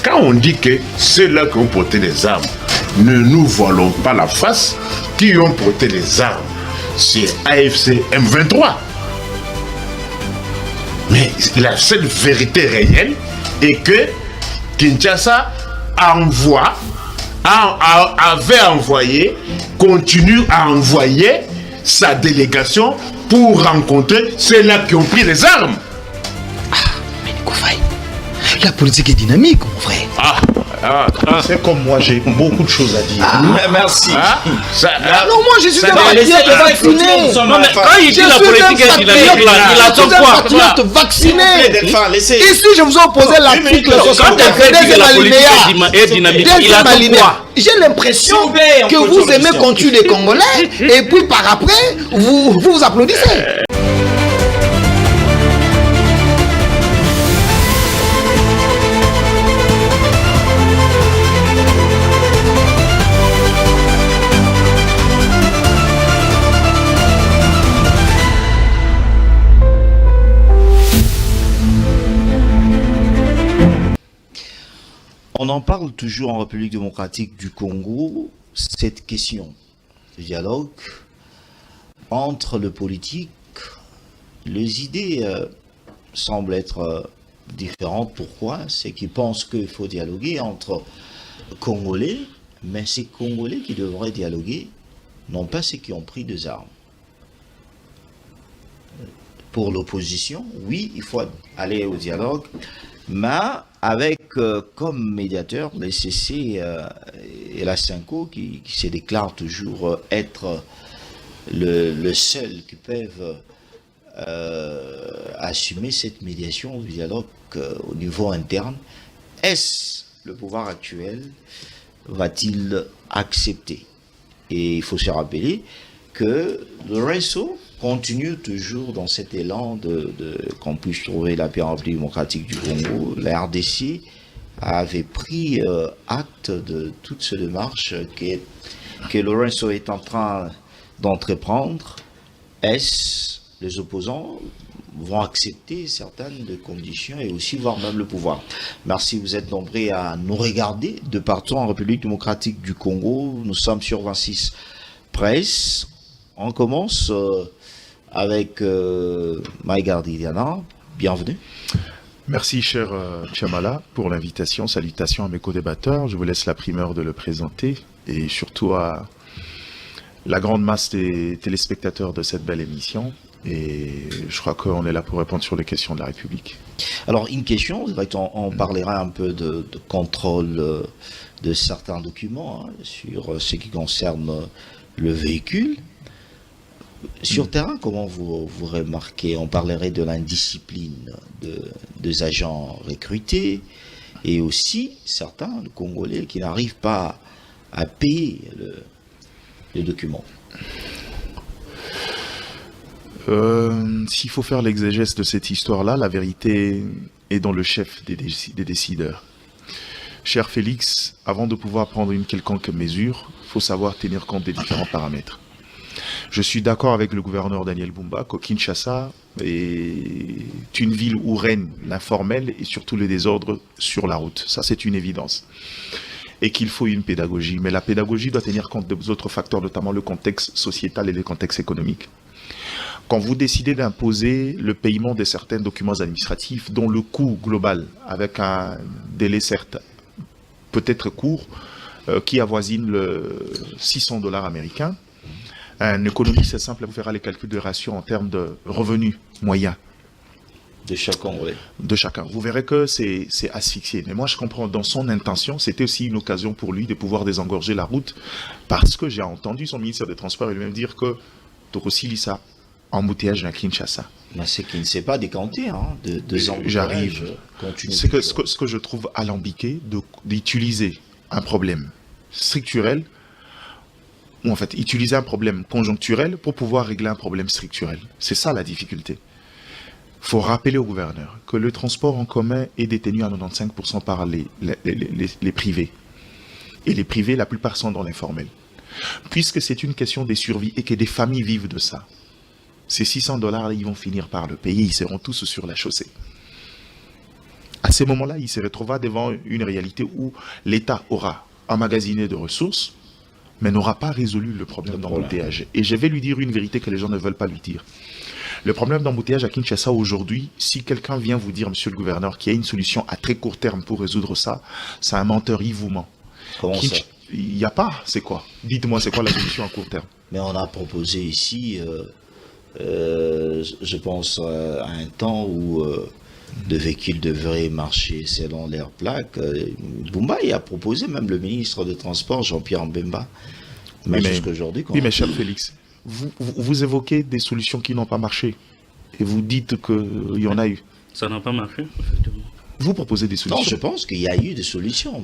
Quand on dit que ceux-là qui ont porté les armes, ne nous voilons pas la face, qui ont porté les armes, c'est AFC M23. Mais la seule vérité réelle est que Kinshasa avait envoyé, continue à envoyer sa délégation pour rencontrer ceux-là qui ont pris les armes. Mais Koufaï, la politique est dynamique, mon frère. C'est comme moi, j'ai beaucoup de choses à dire. Merci. Non, moi je suis un patriote vacciné. Non, mais quand il dit la politique est dynamique, il attend quoi? Je suis un patriote vacciné. Laissez. Ici, je vous ai opposé l'article 60. La politique est dynamique, il attend quoi? J'ai l'impression que vous aimez qu'on tue les Congolais et puis par après, vous applaudissez. On en parle toujours en République démocratique du Congo, cette question de dialogue entre le politique, les idées semblent être différentes. Pourquoi? C'est qu'ils pensent qu'il faut dialoguer entre Congolais, mais ces Congolais qui devraient dialoguer, non pas ceux qui ont pris des armes. Pour l'opposition, oui, il faut aller au dialogue, mais avec comme médiateur les CC et la Cinco qui se déclarent toujours être le seul qui peuvent assumer cette médiation du dialogue au niveau interne. Est-ce le pouvoir actuel va-t-il accepter? Et il faut se rappeler que le réseau continue toujours dans cet élan qu'on puisse trouver la paix en République démocratique du Congo. La RDC avait pris acte de toute cette démarche que Lorenzo est en train d'entreprendre. Est-ce les opposants vont accepter certaines des conditions et aussi voir même le pouvoir? Merci, vous êtes nombreux à nous regarder de partout en République démocratique du Congo. Nous sommes sur 26 Presse. On commence avec Maïgardi Diana. Bienvenue. Merci, cher Tchamala, pour l'invitation. Salutations à mes co-débatteurs. Je vous laisse la primeur de le présenter et surtout à la grande masse des téléspectateurs de cette belle émission. Et je crois qu'on est là pour répondre sur les questions de la République. Alors, une question, on parlera un peu de contrôle de certains documents sur ce qui concerne le véhicule. Sur terrain, comment vous remarquez? On parlerait de l'indiscipline des agents recrutés et aussi certains Congolais qui n'arrivent pas à payer les documents. S'il faut faire l'exégèse de cette histoire-là, la vérité est dans le chef des décideurs. Cher Félix, avant de pouvoir prendre une quelconque mesure, il faut savoir tenir compte des différents paramètres. Je suis d'accord avec le gouverneur Daniel Bumba que Kinshasa est une ville où règne l'informel et surtout le désordre sur la route. Ça, c'est une évidence. Et qu'il faut une pédagogie. Mais la pédagogie doit tenir compte des autres facteurs, notamment le contexte sociétal et le contexte économique. Quand vous décidez d'imposer le paiement de certains documents administratifs dont le coût global, avec un délai certes peut-être court, qui avoisine le $600 américains, un économiste simple vous fera les calculs de ratio en termes de revenus moyens. De chacun, oui. De chacun. Vous verrez que c'est asphyxié. Mais moi, je comprends, dans son intention, c'était aussi une occasion pour lui de pouvoir désengorger la route, parce que j'ai entendu son ministère des Transports lui-même dire que Torosilisa, embouteillage à Kinshasa. Mais c'est qui ne s'est pas décanté, de J'arrive. C'est que ce que je trouve alambiqué, d'utiliser un problème structurel, ou en fait, utiliser un problème conjoncturel pour pouvoir régler un problème structurel. C'est ça la difficulté. Il faut rappeler au gouverneur que le transport en commun est détenu à 95% par les privés. Et les privés, la plupart sont dans l'informel. Puisque c'est une question de survie et que des familles vivent de ça, ces $600, ils vont finir par le payer, ils seront tous sur la chaussée. À ces moments-là, il se retrouvera devant une réalité où l'État aura emmagasiné de ressources, mais n'aura pas résolu le problème d'embouteillage. Et je vais lui dire une vérité que les gens ne veulent pas lui dire. Le problème d'embouteillage à Kinshasa aujourd'hui, si quelqu'un vient vous dire, monsieur le gouverneur, qu'il y a une solution à très court terme pour résoudre ça, c'est un menteur, il vous ment. Comment ça? Il n'y a pas, c'est quoi? Dites-moi, c'est quoi la solution à court terme? Mais on a proposé ici, je pense, à un temps où de véhicules devraient marcher selon leurs plaques. Boumba, il a proposé, même le ministre des Transports, Jean-Pierre Mbemba. Mais jusqu'à aujourd'hui... Oui, mais cher Félix, vous évoquez des solutions qui n'ont pas marché. Et vous dites qu'il y en a eu. Ça n'a pas marché, effectivement. Vous proposez des solutions. Non, je pense qu'il y a eu des solutions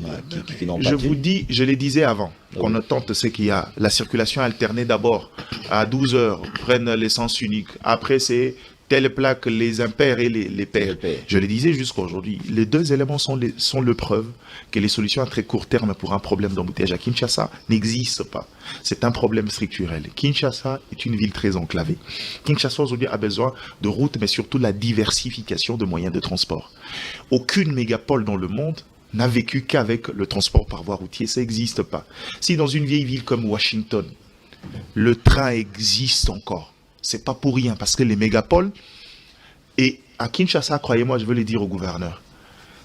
qui n'ont pas Je vous dis, je les disais avant, qu'on tente, c'est qu'il y a la circulation alternée d'abord. À 12 heures, prennent l'essence unique. Après, c'est telle plaque, les impairs et les pairs. Je le disais jusqu'à aujourd'hui. Les deux éléments sont le preuve que les solutions à très court terme pour un problème d'embouteillage à Kinshasa n'existent pas. C'est un problème structurel. Kinshasa est une ville très enclavée. Kinshasa aujourd'hui a besoin de routes, mais surtout la diversification de moyens de transport. Aucune mégapole dans le monde n'a vécu qu'avec le transport par voie routière. Ça n'existe pas. Si dans une vieille ville comme Washington, le train existe encore, c'est pas pour rien, parce que les mégapoles, et à Kinshasa, croyez-moi, je veux le dire au gouverneur,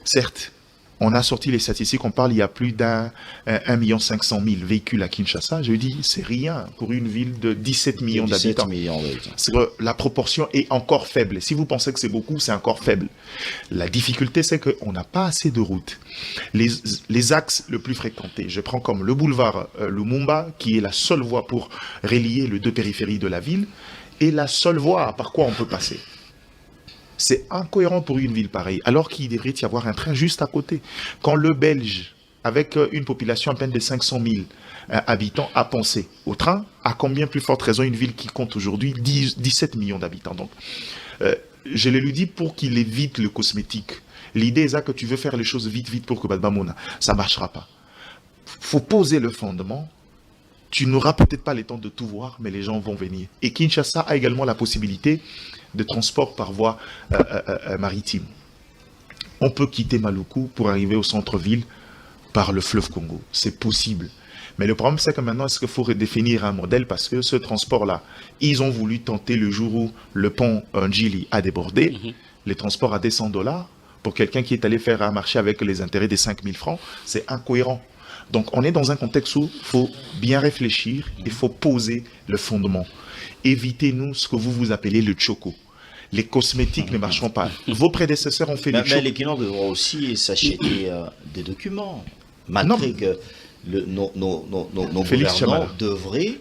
certes, on a sorti les statistiques, on parle, il y a plus d'1,5 million véhicules à Kinshasa. Je dis, c'est rien pour une ville de 17 millions d'habitants. C'est que la proportion est encore faible. Si vous pensez que c'est beaucoup, c'est encore faible. La difficulté, c'est qu'on n'a pas assez de routes. Les axes les plus fréquentés, je prends comme le boulevard Lumumba, qui est la seule voie pour relier les deux périphéries de la ville, et la seule voie par quoi on peut passer. C'est incohérent pour une ville pareille, alors qu'il devrait y avoir un train juste à côté. Quand le Belge, avec une population à peine de 500 000 habitants, a pensé au train, à combien plus forte raison une ville qui compte aujourd'hui 17 millions d'habitants. Donc, je le lui dis pour qu'il évite le cosmétique. L'idée est que tu veux faire les choses vite pour que Badbamona, ça ne marchera pas. Il faut poser le fondement. Tu n'auras peut-être pas le temps de tout voir, mais les gens vont venir. Et Kinshasa a également la possibilité de transport par voie maritime. On peut quitter Maluku pour arriver au centre-ville par le fleuve Congo. C'est possible. Mais le problème, c'est que maintenant, est-ce qu'il faut redéfinir un modèle, parce que ce transport-là, ils ont voulu tenter le jour où le pont Njili a débordé, les transports à $200, pour quelqu'un qui est allé faire un marché avec les intérêts des 5 000 francs, c'est incohérent. Donc, on est dans un contexte où il faut bien réfléchir, il faut poser le fondement. Évitez-nous ce que vous appelez le choco. Les cosmétiques ne marcheront pas. Vos prédécesseurs ont fait le choco. Mais les clients devront aussi s'acheter des documents. Malgré que nos gouvernants devraient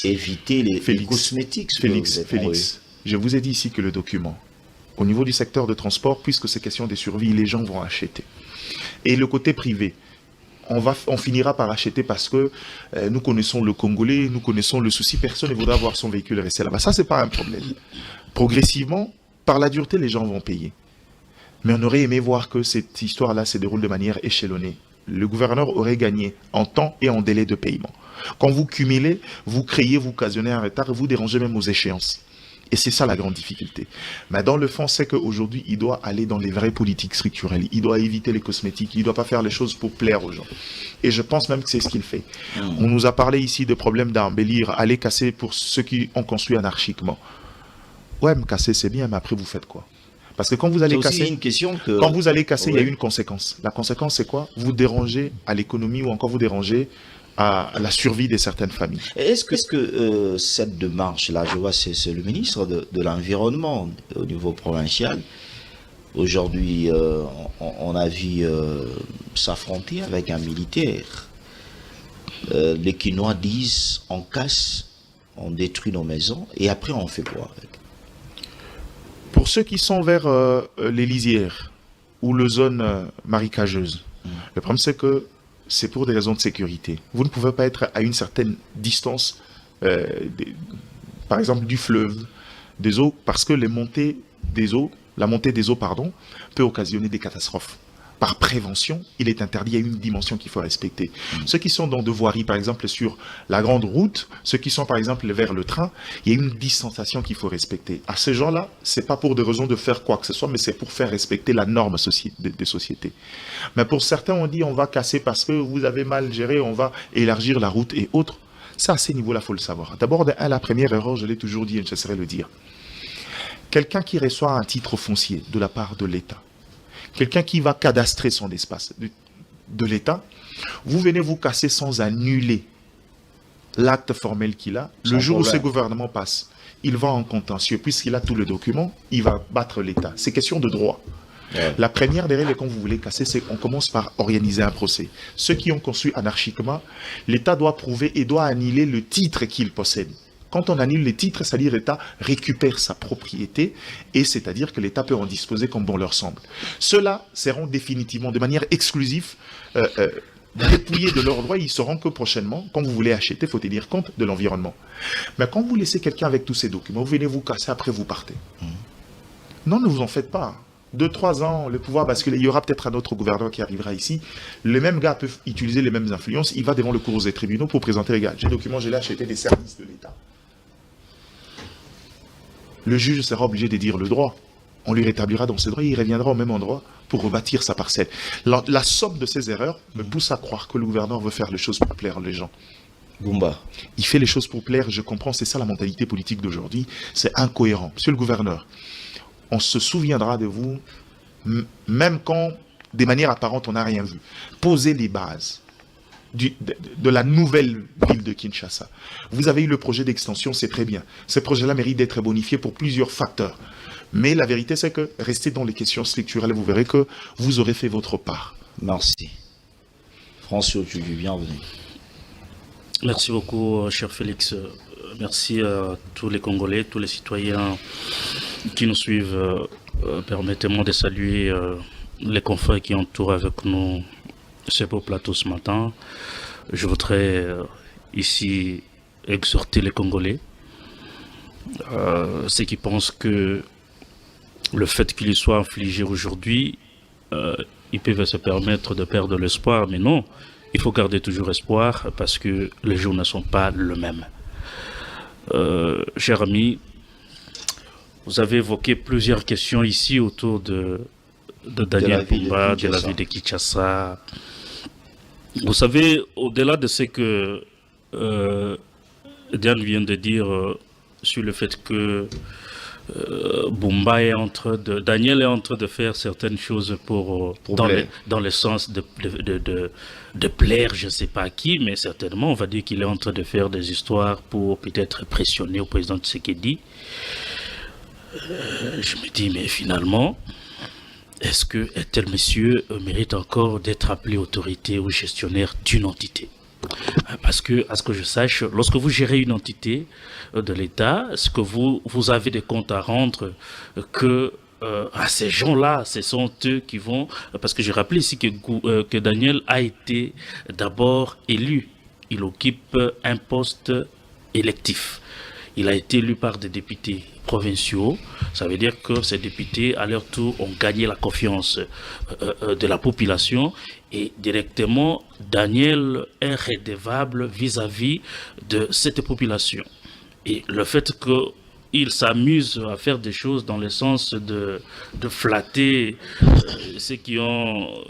éviter les cosmétiques. Félix, je vous ai dit ici que le document, au niveau du secteur de transport, puisque c'est question de survie, les gens vont acheter. Et le côté privé, on finira par acheter parce que nous connaissons le Congolais, nous connaissons le souci, personne ne voudra avoir son véhicule rester là-bas. Ça, c'est pas un problème. Progressivement, par la dureté, les gens vont payer. Mais on aurait aimé voir que cette histoire-là se déroule de manière échelonnée. Le gouverneur aurait gagné en temps et en délai de paiement. Quand vous cumulez, vous créez, vous occasionnez un retard et vous dérangez même aux échéances. Et c'est ça la grande difficulté. Mais dans le fond, c'est qu'aujourd'hui, il doit aller dans les vraies politiques structurelles. Il doit éviter les cosmétiques. Il ne doit pas faire les choses pour plaire aux gens. Et je pense même que c'est ce qu'il fait. On nous a parlé ici de problèmes d'embellir, aller casser pour ceux qui ont construit anarchiquement. Ouais, me casser, c'est bien, mais après, vous faites quoi? Parce que quand vous allez casser, quand vous allez casser, il y a une conséquence. La conséquence, c'est quoi? Vous dérangez à l'économie ou encore vous dérangez à la survie de certaines familles. Est-ce que cette démarche-là, je vois, c'est le ministre de l'Environnement au niveau provincial. Aujourd'hui, on a vu s'affronter avec un militaire. Les Quinois disent on casse, on détruit nos maisons et après on fait quoi avec? Pour ceux qui sont vers les lisières ou les zones marécageuses, le problème c'est que c'est pour des raisons de sécurité. Vous ne pouvez pas être à une certaine distance, par exemple du fleuve, des eaux, parce que la montée des eaux, peut occasionner des catastrophes. par prévention, il est interdit. Il y a une dimension qu'il faut respecter. Ceux qui sont dans de voiries, par exemple, sur la grande route, ceux qui sont, par exemple, vers le train, il y a une distanciation qu'il faut respecter. À ces gens-là, c'est pas pour des raisons de faire quoi que ce soit, mais c'est pour faire respecter la norme des sociétés. Mais pour certains, on dit on va casser parce que vous avez mal géré, on va élargir la route et autres. Ça, à ces niveaux-là, il faut le savoir. D'abord, la première erreur, je l'ai toujours dit et je cesserai de le dire. Quelqu'un qui reçoit un titre foncier de la part de l'État, quelqu'un qui va cadastrer son espace de l'État, vous venez vous casser sans annuler l'acte formel qu'il a. Le jour où ce gouvernement passe, il va en contentieux, puisqu'il a tous les documents, il va battre l'État. C'est question de droit. Ouais. La première des règles, quand vous voulez casser, c'est qu'on commence par organiser un procès. Ceux qui ont conçu anarchiquement, l'État doit prouver et doit annuler le titre qu'il possède. Quand on annule les titres, c'est-à-dire l'État récupère sa propriété, et c'est-à-dire que l'État peut en disposer comme bon leur semble. Ceux-là seront définitivement, de manière exclusive, dépouillés de leurs droits. Ils sauront que prochainement, quand vous voulez acheter, il faut tenir compte de l'environnement. Mais quand vous laissez quelqu'un avec tous ces documents, vous venez vous casser, après vous partez. Non, ne vous en faites pas. 2-3 ans, le pouvoir bascule. Il y aura peut-être un autre gouverneur qui arrivera ici. Les mêmes gars peuvent utiliser les mêmes influences. Il va devant le cours des tribunaux pour présenter les gars. J'ai document, j'ai acheté des services de l'État. Le juge sera obligé de dire le droit. On lui rétablira dans ses droits, il reviendra au même endroit pour rebâtir sa parcelle. La somme de ces erreurs me pousse à croire que le gouverneur veut faire les choses pour plaire les gens. Goumba. Il fait les choses pour plaire, je comprends, c'est ça la mentalité politique d'aujourd'hui. C'est incohérent. Monsieur le gouverneur, on se souviendra de vous, même quand, de manière apparente, on n'a rien vu. Posez les bases de la nouvelle ville de Kinshasa. Vous avez eu le projet d'extension, c'est très bien. Ce projet-là mérite d'être bonifié pour plusieurs facteurs. Mais la vérité, c'est que restez dans les questions structurelles, vous verrez que vous aurez fait votre part. Merci. François, tu es bienvenu. Merci beaucoup, cher Félix. Merci à tous les Congolais, tous les citoyens qui nous suivent. Permettez-moi de saluer les confrères qui entourent avec nous ce beau plateau ce matin. Je voudrais ici exhorter les Congolais, ceux qui pensent que le fait qu'ils soient infligés aujourd'hui, ils peuvent se permettre de perdre l'espoir, mais non, il faut garder toujours espoir parce que les jours ne sont pas le même. Cher ami, vous avez évoqué plusieurs questions ici autour de Daniel Bumba, de la ville de Kinshasa. Vous savez, au-delà de ce que Diane vient de dire sur le fait que Daniel est en train de faire certaines choses dans le sens de plaire, je ne sais pas à qui, mais certainement on va dire qu'il est en train de faire des histoires pour peut-être pressionner au président Tshisekedi. Je me dis, mais finalement, est-ce que tel monsieur mérite encore d'être appelé autorité ou gestionnaire d'une entité? Parce que, à ce que je sache, lorsque vous gérez une entité de l'État, est-ce que vous avez des comptes à rendre à ces gens-là, ce sont eux qui vont... Parce que j'ai rappelé ici que Daniel a été d'abord élu. Il occupe un poste électif. Il a été élu par des députés provinciaux. Ça veut dire que ces députés, à leur tour, ont gagné la confiance de la population. Et directement, Daniel est redevable vis-à-vis de cette population. Et le fait qu'il s'amuse à faire des choses dans le sens de flatter ceux qui ont,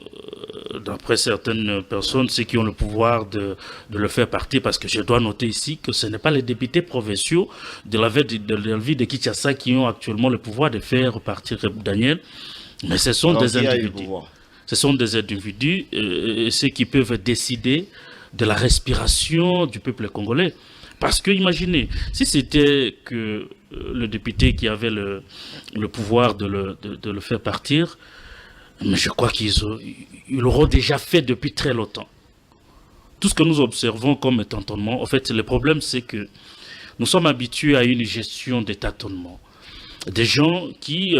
d'après certaines personnes, ceux qui ont le pouvoir de le faire partir, parce que je dois noter ici que ce n'est pas les députés provinciaux de la ville de Kinshasa qui ont actuellement le pouvoir de faire partir Daniel, mais ce sont des individus. Ce sont des individus, ceux qui peuvent décider de la respiration du peuple congolais. Parce que imaginez, si c'était que le député qui avait le pouvoir de le faire partir, mais je crois qu'ils l'auront déjà fait depuis très longtemps. Tout ce que nous observons comme tâtonnement, en fait, le problème c'est que nous sommes habitués à une gestion des tâtonnements. Des gens qui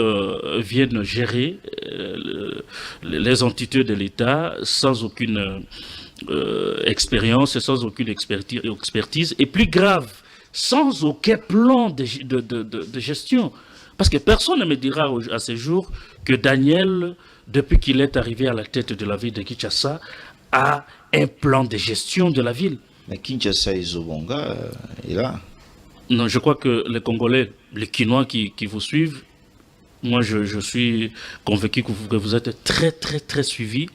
viennent gérer les entités de l'État sans aucune expérience, sans aucune expertise, et plus grave, sans aucun plan de gestion. Parce que personne ne me dira à ce jour que Daniel depuis qu'il est arrivé à la tête de la ville de Kinshasa, a un plan de gestion de la ville. Mais Kinshasa et Zobonga, est là. Non, je crois que les Congolais, les Kinois qui vous suivent, moi je suis convaincu que vous êtes très très très suivis.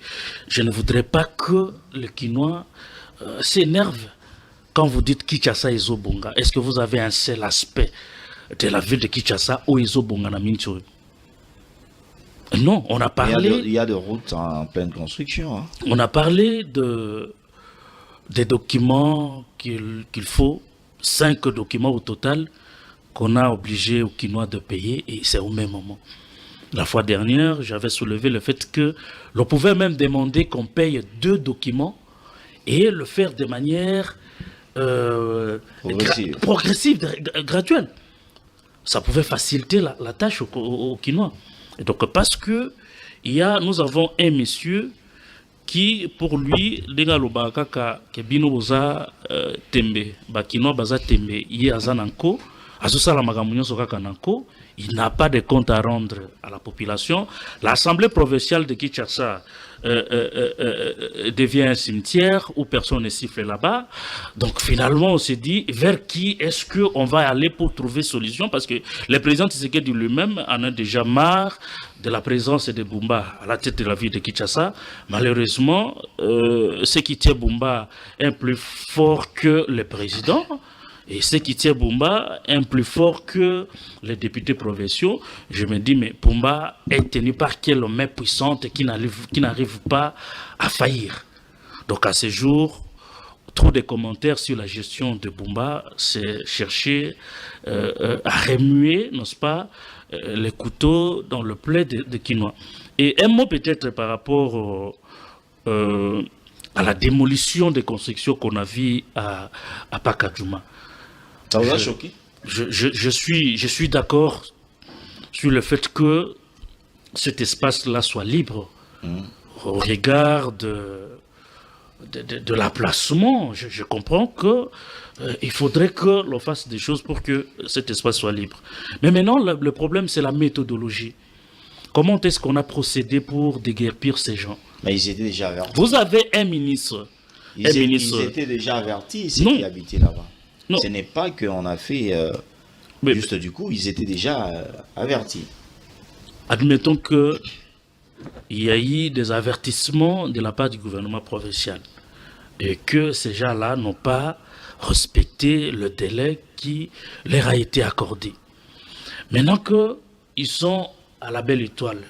Je ne voudrais pas que les Kinois s'énervent quand vous dites Kinshasa et Zobonga. Est-ce que vous avez un seul aspect de la ville de Kinshasa ou Zobonga na Minchuru? Non, on a parlé... Il y a des routes en pleine construction. Hein. On a parlé des documents qu'il faut, 5 documents au total, qu'on a obligé aux Kinois de payer, et c'est au même moment. La fois dernière, j'avais soulevé le fait que l'on pouvait même demander qu'on paye 2 documents et le faire de manière progressive, graduelle. Ça pouvait faciliter la tâche aux Kinois. Et donc, parce que nous avons un monsieur qui, pour lui, il n'a pas de compte à rendre à la population. L'Assemblée provinciale de Kinshasa devient un cimetière où personne ne siffle là-bas. Donc finalement, on s'est dit, vers qui est-ce qu'on va aller pour trouver solution? Parce que le président Tshisekedi lui-même en a déjà marre de la présence de Bumba à la tête de la ville de Kinshasa. Malheureusement, ce qui tient Bumba est plus fort que le président. Et ce qui tient Bumba est plus fort que les députés provinciaux. Je me dis, mais Bumba est tenu par quelle main puissante qui n'arrive pas à faillir. Donc à ce jour, trop de commentaires sur la gestion de Bumba, c'est chercher à remuer, n'est-ce pas, les couteaux dans le plaid de Kinois. Et un mot peut-être par rapport à la démolition des constructions qu'on a vues à Pakadjouma. Ça vous a choqué? Je suis d'accord sur le fait que cet espace-là soit libre au regard de l'emplacement. Je comprends qu'il faudrait que l'on fasse des choses pour que cet espace soit libre. Mais maintenant, le problème, c'est la méthodologie. Comment est-ce qu'on a procédé pour déguerpir ces gens? Mais ils étaient déjà avertis. Vous avez un ministre. Ils étaient déjà avertis, ceux qui habitaient là-bas. Non. Ce n'est pas qu'on a fait juste du coup, ils étaient déjà avertis. Admettons qu'il y a eu des avertissements de la part du gouvernement provincial et que ces gens-là n'ont pas respecté le délai qui leur a été accordé. Maintenant qu'ils sont à la Belle Étoile,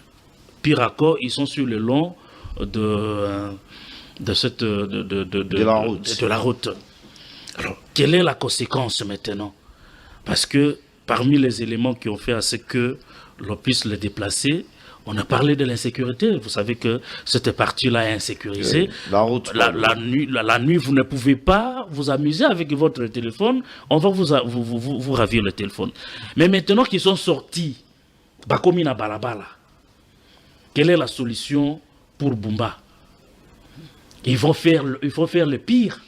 pire encore, ils sont sur le long de la route. Alors, quelle est la conséquence maintenant? Parce que parmi les éléments qui ont fait à ce que l'on puisse les déplacer, on a parlé de l'insécurité. Vous savez que cette partie-là est insécurisée. La nuit, vous ne pouvez pas vous amuser avec votre téléphone. On va vous ravir le téléphone. Mais maintenant qu'ils sont sortis, Bakomina Balabala, quelle est la solution pour Bumba? Il faut faire le pire.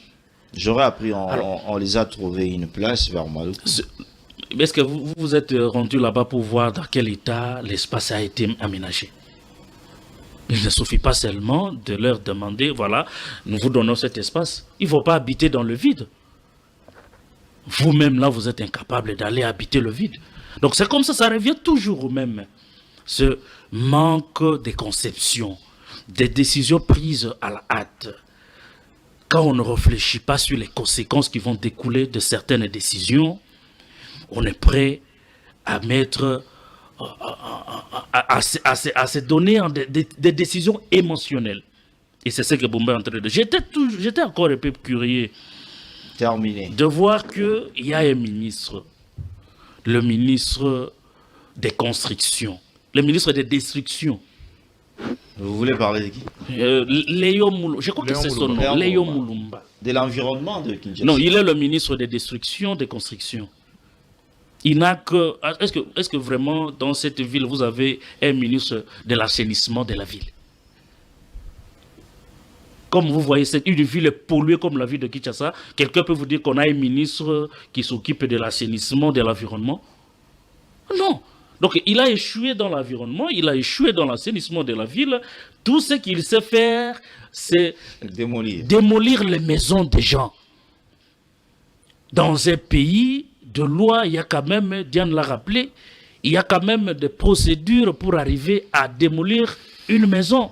J'aurais appris, on les a trouvés une place vers Maluku. Est-ce que vous vous êtes rendu là-bas pour voir dans quel état l'espace a été aménagé? Il ne suffit pas seulement de leur demander, voilà, nous vous donnons cet espace. Il ne faut pas habiter dans le vide. Vous-même, là, vous êtes incapable d'aller habiter le vide. Donc c'est comme ça revient toujours au même. Ce manque de conception, des décisions prises à la hâte. Quand on ne réfléchit pas sur les conséquences qui vont découler de certaines décisions, on est prêt à mettre, à se donner des décisions émotionnelles. Et c'est ce que Bumba est en train de... J'étais encore un peu curieux de voir qu'il y a un ministre, le ministre des constructions, le ministre des destructions. Vous voulez parler de qui? Léo Moulumba. Je crois que c'est son nom. Léo Moulumba. De l'environnement de Kinshasa. Non, il est le ministre des destructions, des constructions. Il n'a que... Est-ce que vraiment, dans cette ville, vous avez un ministre de l'assainissement de la ville? Comme vous voyez, c'est une ville polluée comme la ville de Kinshasa. Quelqu'un peut vous dire qu'on a un ministre qui s'occupe de l'assainissement, de l'environnement? Non. Donc, il a échoué dans l'environnement, il a échoué dans l'assainissement de la ville. Tout ce qu'il sait faire, c'est démolir les maisons des gens. Dans un pays de loi, il y a quand même, Diane l'a rappelé, il y a quand même des procédures pour arriver à démolir une maison.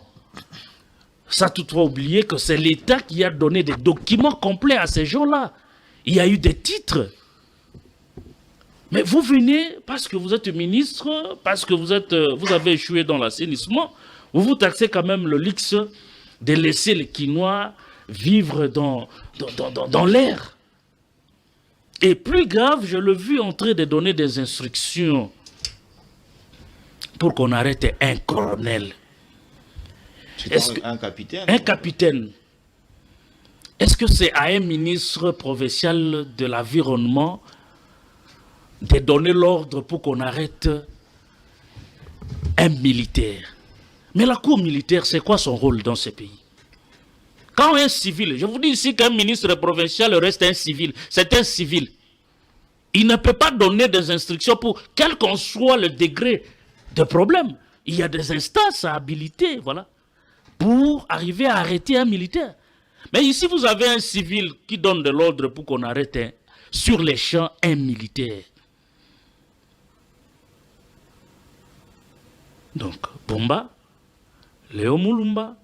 Ça, toutefois, oublier que c'est l'État qui a donné des documents complets à ces gens-là. Il y a eu des titres. Mais vous venez, parce que vous êtes ministre, parce que vous avez échoué dans l'assainissement, vous vous taxez quand même le luxe de laisser les Quinois vivre dans l'air. Et plus grave, je l'ai vu en train de donner des instructions pour qu'on arrête un colonel. Un capitaine. Un capitaine. Est-ce que c'est à un ministre provincial de l'environnement de donner l'ordre pour qu'on arrête un militaire? Mais la cour militaire, c'est quoi son rôle dans ce pays? Quand un civil, je vous dis ici qu'un ministre provincial reste un civil, c'est un civil. Il ne peut pas donner des instructions pour quel qu'en soit le degré de problème. Il y a des instances à habiliter, voilà, pour arriver à arrêter un militaire. Mais ici, vous avez un civil qui donne de l'ordre pour qu'on arrête sur les champs un militaire. Donc, Bomba, Léo Moulumba.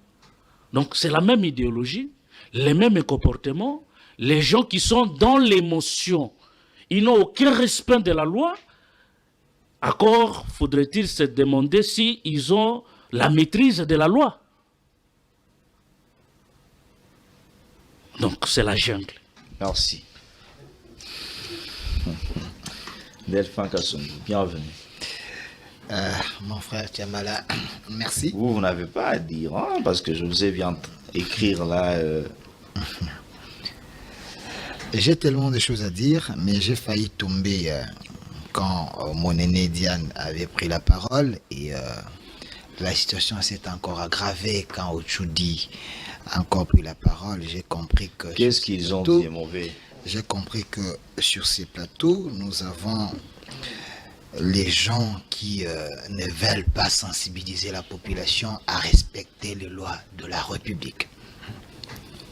Donc, c'est la même idéologie, les mêmes comportements. Les gens qui sont dans l'émotion, ils n'ont aucun respect de la loi. Encore faudrait-il se demander s'ils ont la maîtrise de la loi. Donc, c'est la jungle. Merci. Delphin Kassoum, bienvenue. Mon frère Tiamala, merci. Vous n'avez pas à dire, hein, parce que je vous ai bien écrire là. J'ai tellement de choses à dire, mais j'ai failli tomber quand mon aîné Diane avait pris la parole et la situation s'est encore aggravée quand Ochoudi a encore pris la parole. J'ai compris que... Qu'est-ce qu'ils ont dit mauvais? J'ai compris que sur ces plateaux, nous avons les gens qui ne veulent pas sensibiliser la population à respecter les lois de la République.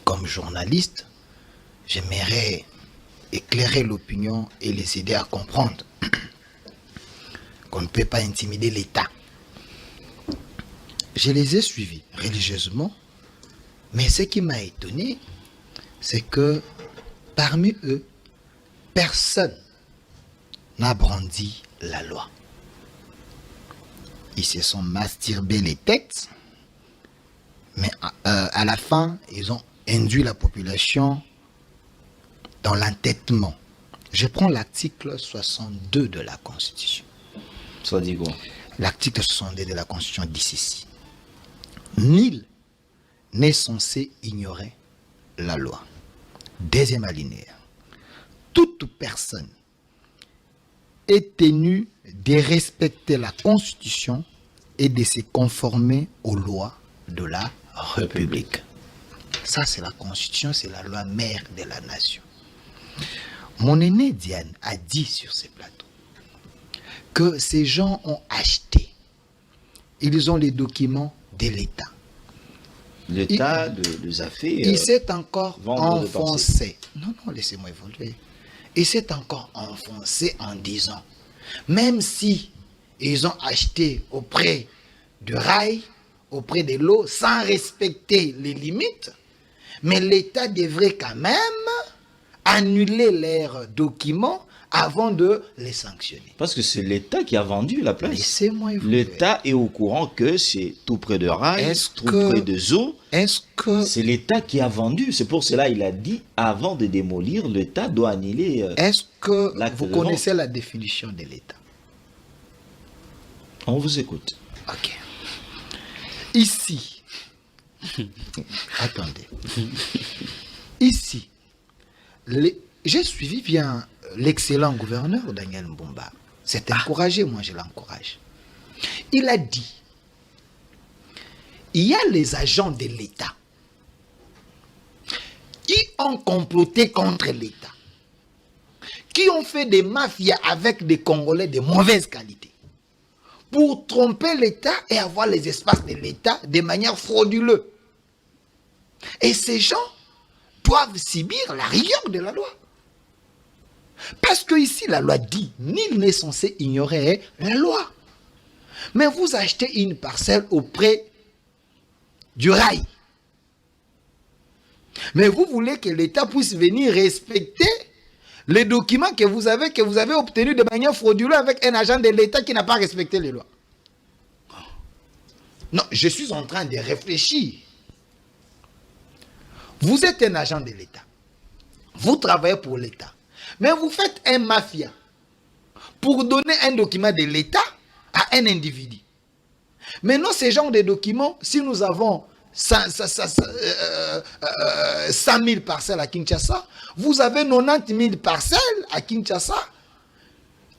Comme journaliste, j'aimerais éclairer l'opinion et les aider à comprendre qu'on ne peut pas intimider l'État. Je les ai suivis religieusement, mais ce qui m'a étonné, c'est que parmi eux, personne n'a brandi la loi. Ils se sont masturbés les têtes, mais à la fin, ils ont induit la population dans l'entêtement. Je prends l'article 62 de la Constitution. Ça dit quoi? L'article 62 de la Constitution dit ceci. Nul n'est censé ignorer la loi. Deuxième alinéa. Toute personne est tenue de respecter la Constitution et de se conformer aux lois de la République. Ça, c'est la Constitution, c'est la loi mère de la nation. Mon aîné Diane a dit sur ces plateaux que ces gens ont acheté. Ils ont les documents de l'État. L'État les a fait... il s'est encore enfoncé. Non, laissez-moi évoluer. Il s'est encore enfoncé en disant, même si ils ont acheté auprès du rail, auprès de l'eau, sans respecter les limites, mais l'État devrait quand même annuler leurs documents avant de les sanctionner. Parce que c'est l'État qui a vendu la place. Laissez-moi évoluer. L'État est au courant que c'est tout près de rail, près de eaux. Est-ce que... C'est l'État qui a vendu. C'est pour cela qu'il a dit, avant de démolir, l'État doit annuler... Est-ce que vous connaissez la définition de l'État? On vous écoute. Ok. Ici, attendez. Ici, j'ai suivi bien l'excellent gouverneur Daniel Mbumba. C'est encouragé, moi je l'encourage. Il a dit, il y a les agents de l'État qui ont comploté contre l'État, qui ont fait des mafias avec des Congolais de mauvaise qualité. pour tromper l'État et avoir les espaces de l'État de manière frauduleuse. Et ces gens doivent subir la rigueur de la loi. Parce que ici, la loi dit, nul n'est censé ignorer la loi. Mais vous achetez une parcelle auprès du rail. Mais vous voulez que l'État puisse venir respecter les documents que vous avez obtenus de manière frauduleuse avec un agent de l'État qui n'a pas respecté les lois. Non, je suis en train de réfléchir. Vous êtes un agent de l'État. Vous travaillez pour l'État. Mais vous faites un mafia pour donner un document de l'État à un individu. Maintenant, ces genres de documents, si nous avons 100 000 parcelles à Kinshasa, vous avez 90 000 parcelles à Kinshasa,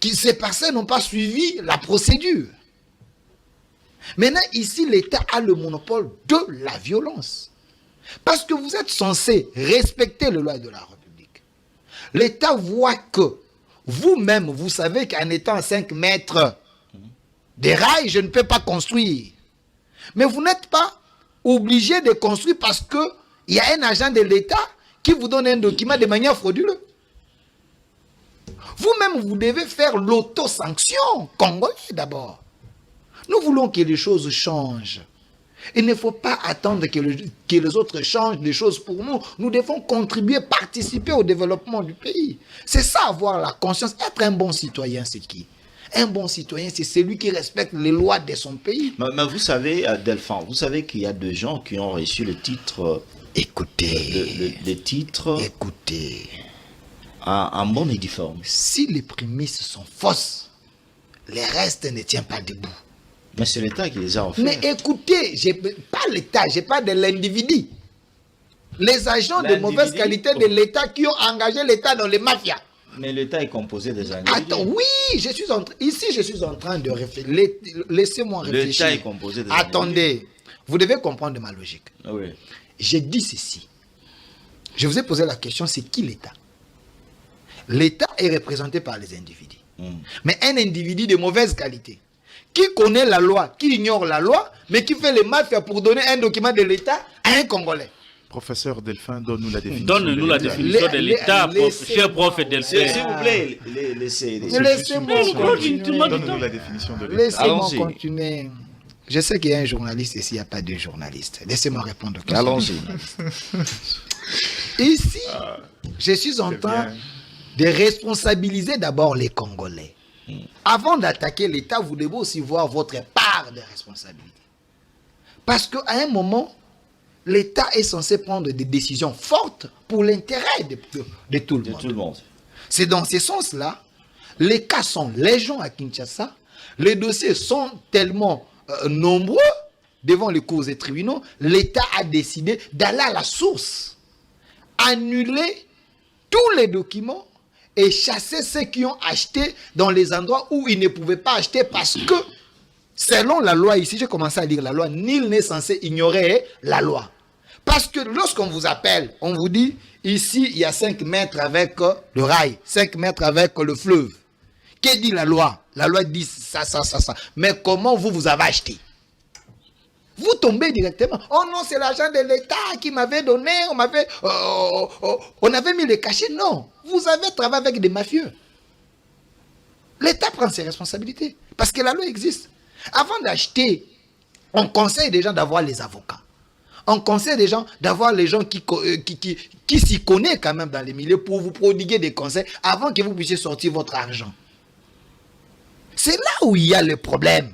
ces parcelles n'ont pas suivi la procédure. Maintenant, ici, l'État a le monopole de la violence. Parce que vous êtes censé respecter les lois de la République. L'État voit que vous-même, vous savez qu'en étant à 5 mètres des rails, je ne peux pas construire. Mais vous n'êtes pas obligé de construire parce qu'il y a un agent de l'État qui vous donne un document de manière frauduleuse. Vous-même, vous devez faire l'autosanction congolais d'abord. Nous voulons que les choses changent. Il ne faut pas attendre que les autres changent les choses pour nous. Nous devons contribuer, participer au développement du pays. C'est ça, avoir la conscience. Être un bon citoyen, c'est qui? Un bon citoyen, c'est celui qui respecte les lois de son pays. Mais vous savez, Delphin, vous savez qu'il y a des gens qui ont reçu le titre... Écoutez. Le titre... Écoutez. En bonne et due forme. Si les prémices sont fausses, le reste ne tient pas debout. Mais c'est l'État qui les a offerts. Mais écoutez, pas l'État, je parle de l'individu. Les agents de mauvaise qualité de l'État qui ont engagé l'État dans les mafias. Mais l'État est composé des individus. Attends, oui, ici je suis en train de réfléchir. Laissez-moi réfléchir. L'État est composé des individus. Attendez, vous devez comprendre ma logique. Oui. J'ai dit ceci. Je vous ai posé la question, c'est qui l'État? L'État est représenté par les individus. Mais un individu de mauvaise qualité, qui connaît la loi, qui ignore la loi, mais qui fait les mafias pour donner un document de l'État à un Congolais. Professeur Delphin, donne-nous la définition. Donne-nous la définition de l'État, cher prof Delphin. S'il vous plaît, laissez-moi Donne-nous la définition de l'État. Laissez-moi continuer. Je sais qu'il y a un journaliste ici, il n'y a pas de journaliste. Laissez-moi répondre. Allons-y. Ici, je suis en train de responsabiliser d'abord les Congolais. Avant d'attaquer l'État, vous devez aussi voir votre part de responsabilité. Parce qu'à un moment, l'État est censé prendre des décisions fortes pour l'intérêt de tout le monde. C'est dans ce sens-là, les cas sont légion à Kinshasa, les dossiers sont tellement nombreux devant les cours et tribunaux, l'État a décidé d'aller à la source, annuler tous les documents et chasser ceux qui ont acheté dans les endroits où ils ne pouvaient pas acheter parce que, selon la loi ici, j'ai commencé à lire la loi, nul n'est censé ignorer la loi. Parce que lorsqu'on vous appelle, on vous dit, ici, il y a 5 mètres avec le rail, 5 mètres avec le fleuve. Que dit la loi? La loi dit ça. Mais comment vous avez acheté? Vous tombez directement. Oh non, c'est l'agent de l'État qui m'avait donné, on avait mis les cachets. Non, vous avez travaillé avec des mafieux. L'État prend ses responsabilités. Parce que la loi existe. Avant d'acheter, on conseille des gens d'avoir les avocats. On conseille des gens d'avoir les gens qui s'y connaissent quand même dans les milieux pour vous prodiguer des conseils avant que vous puissiez sortir votre argent. C'est là où il y a le problème.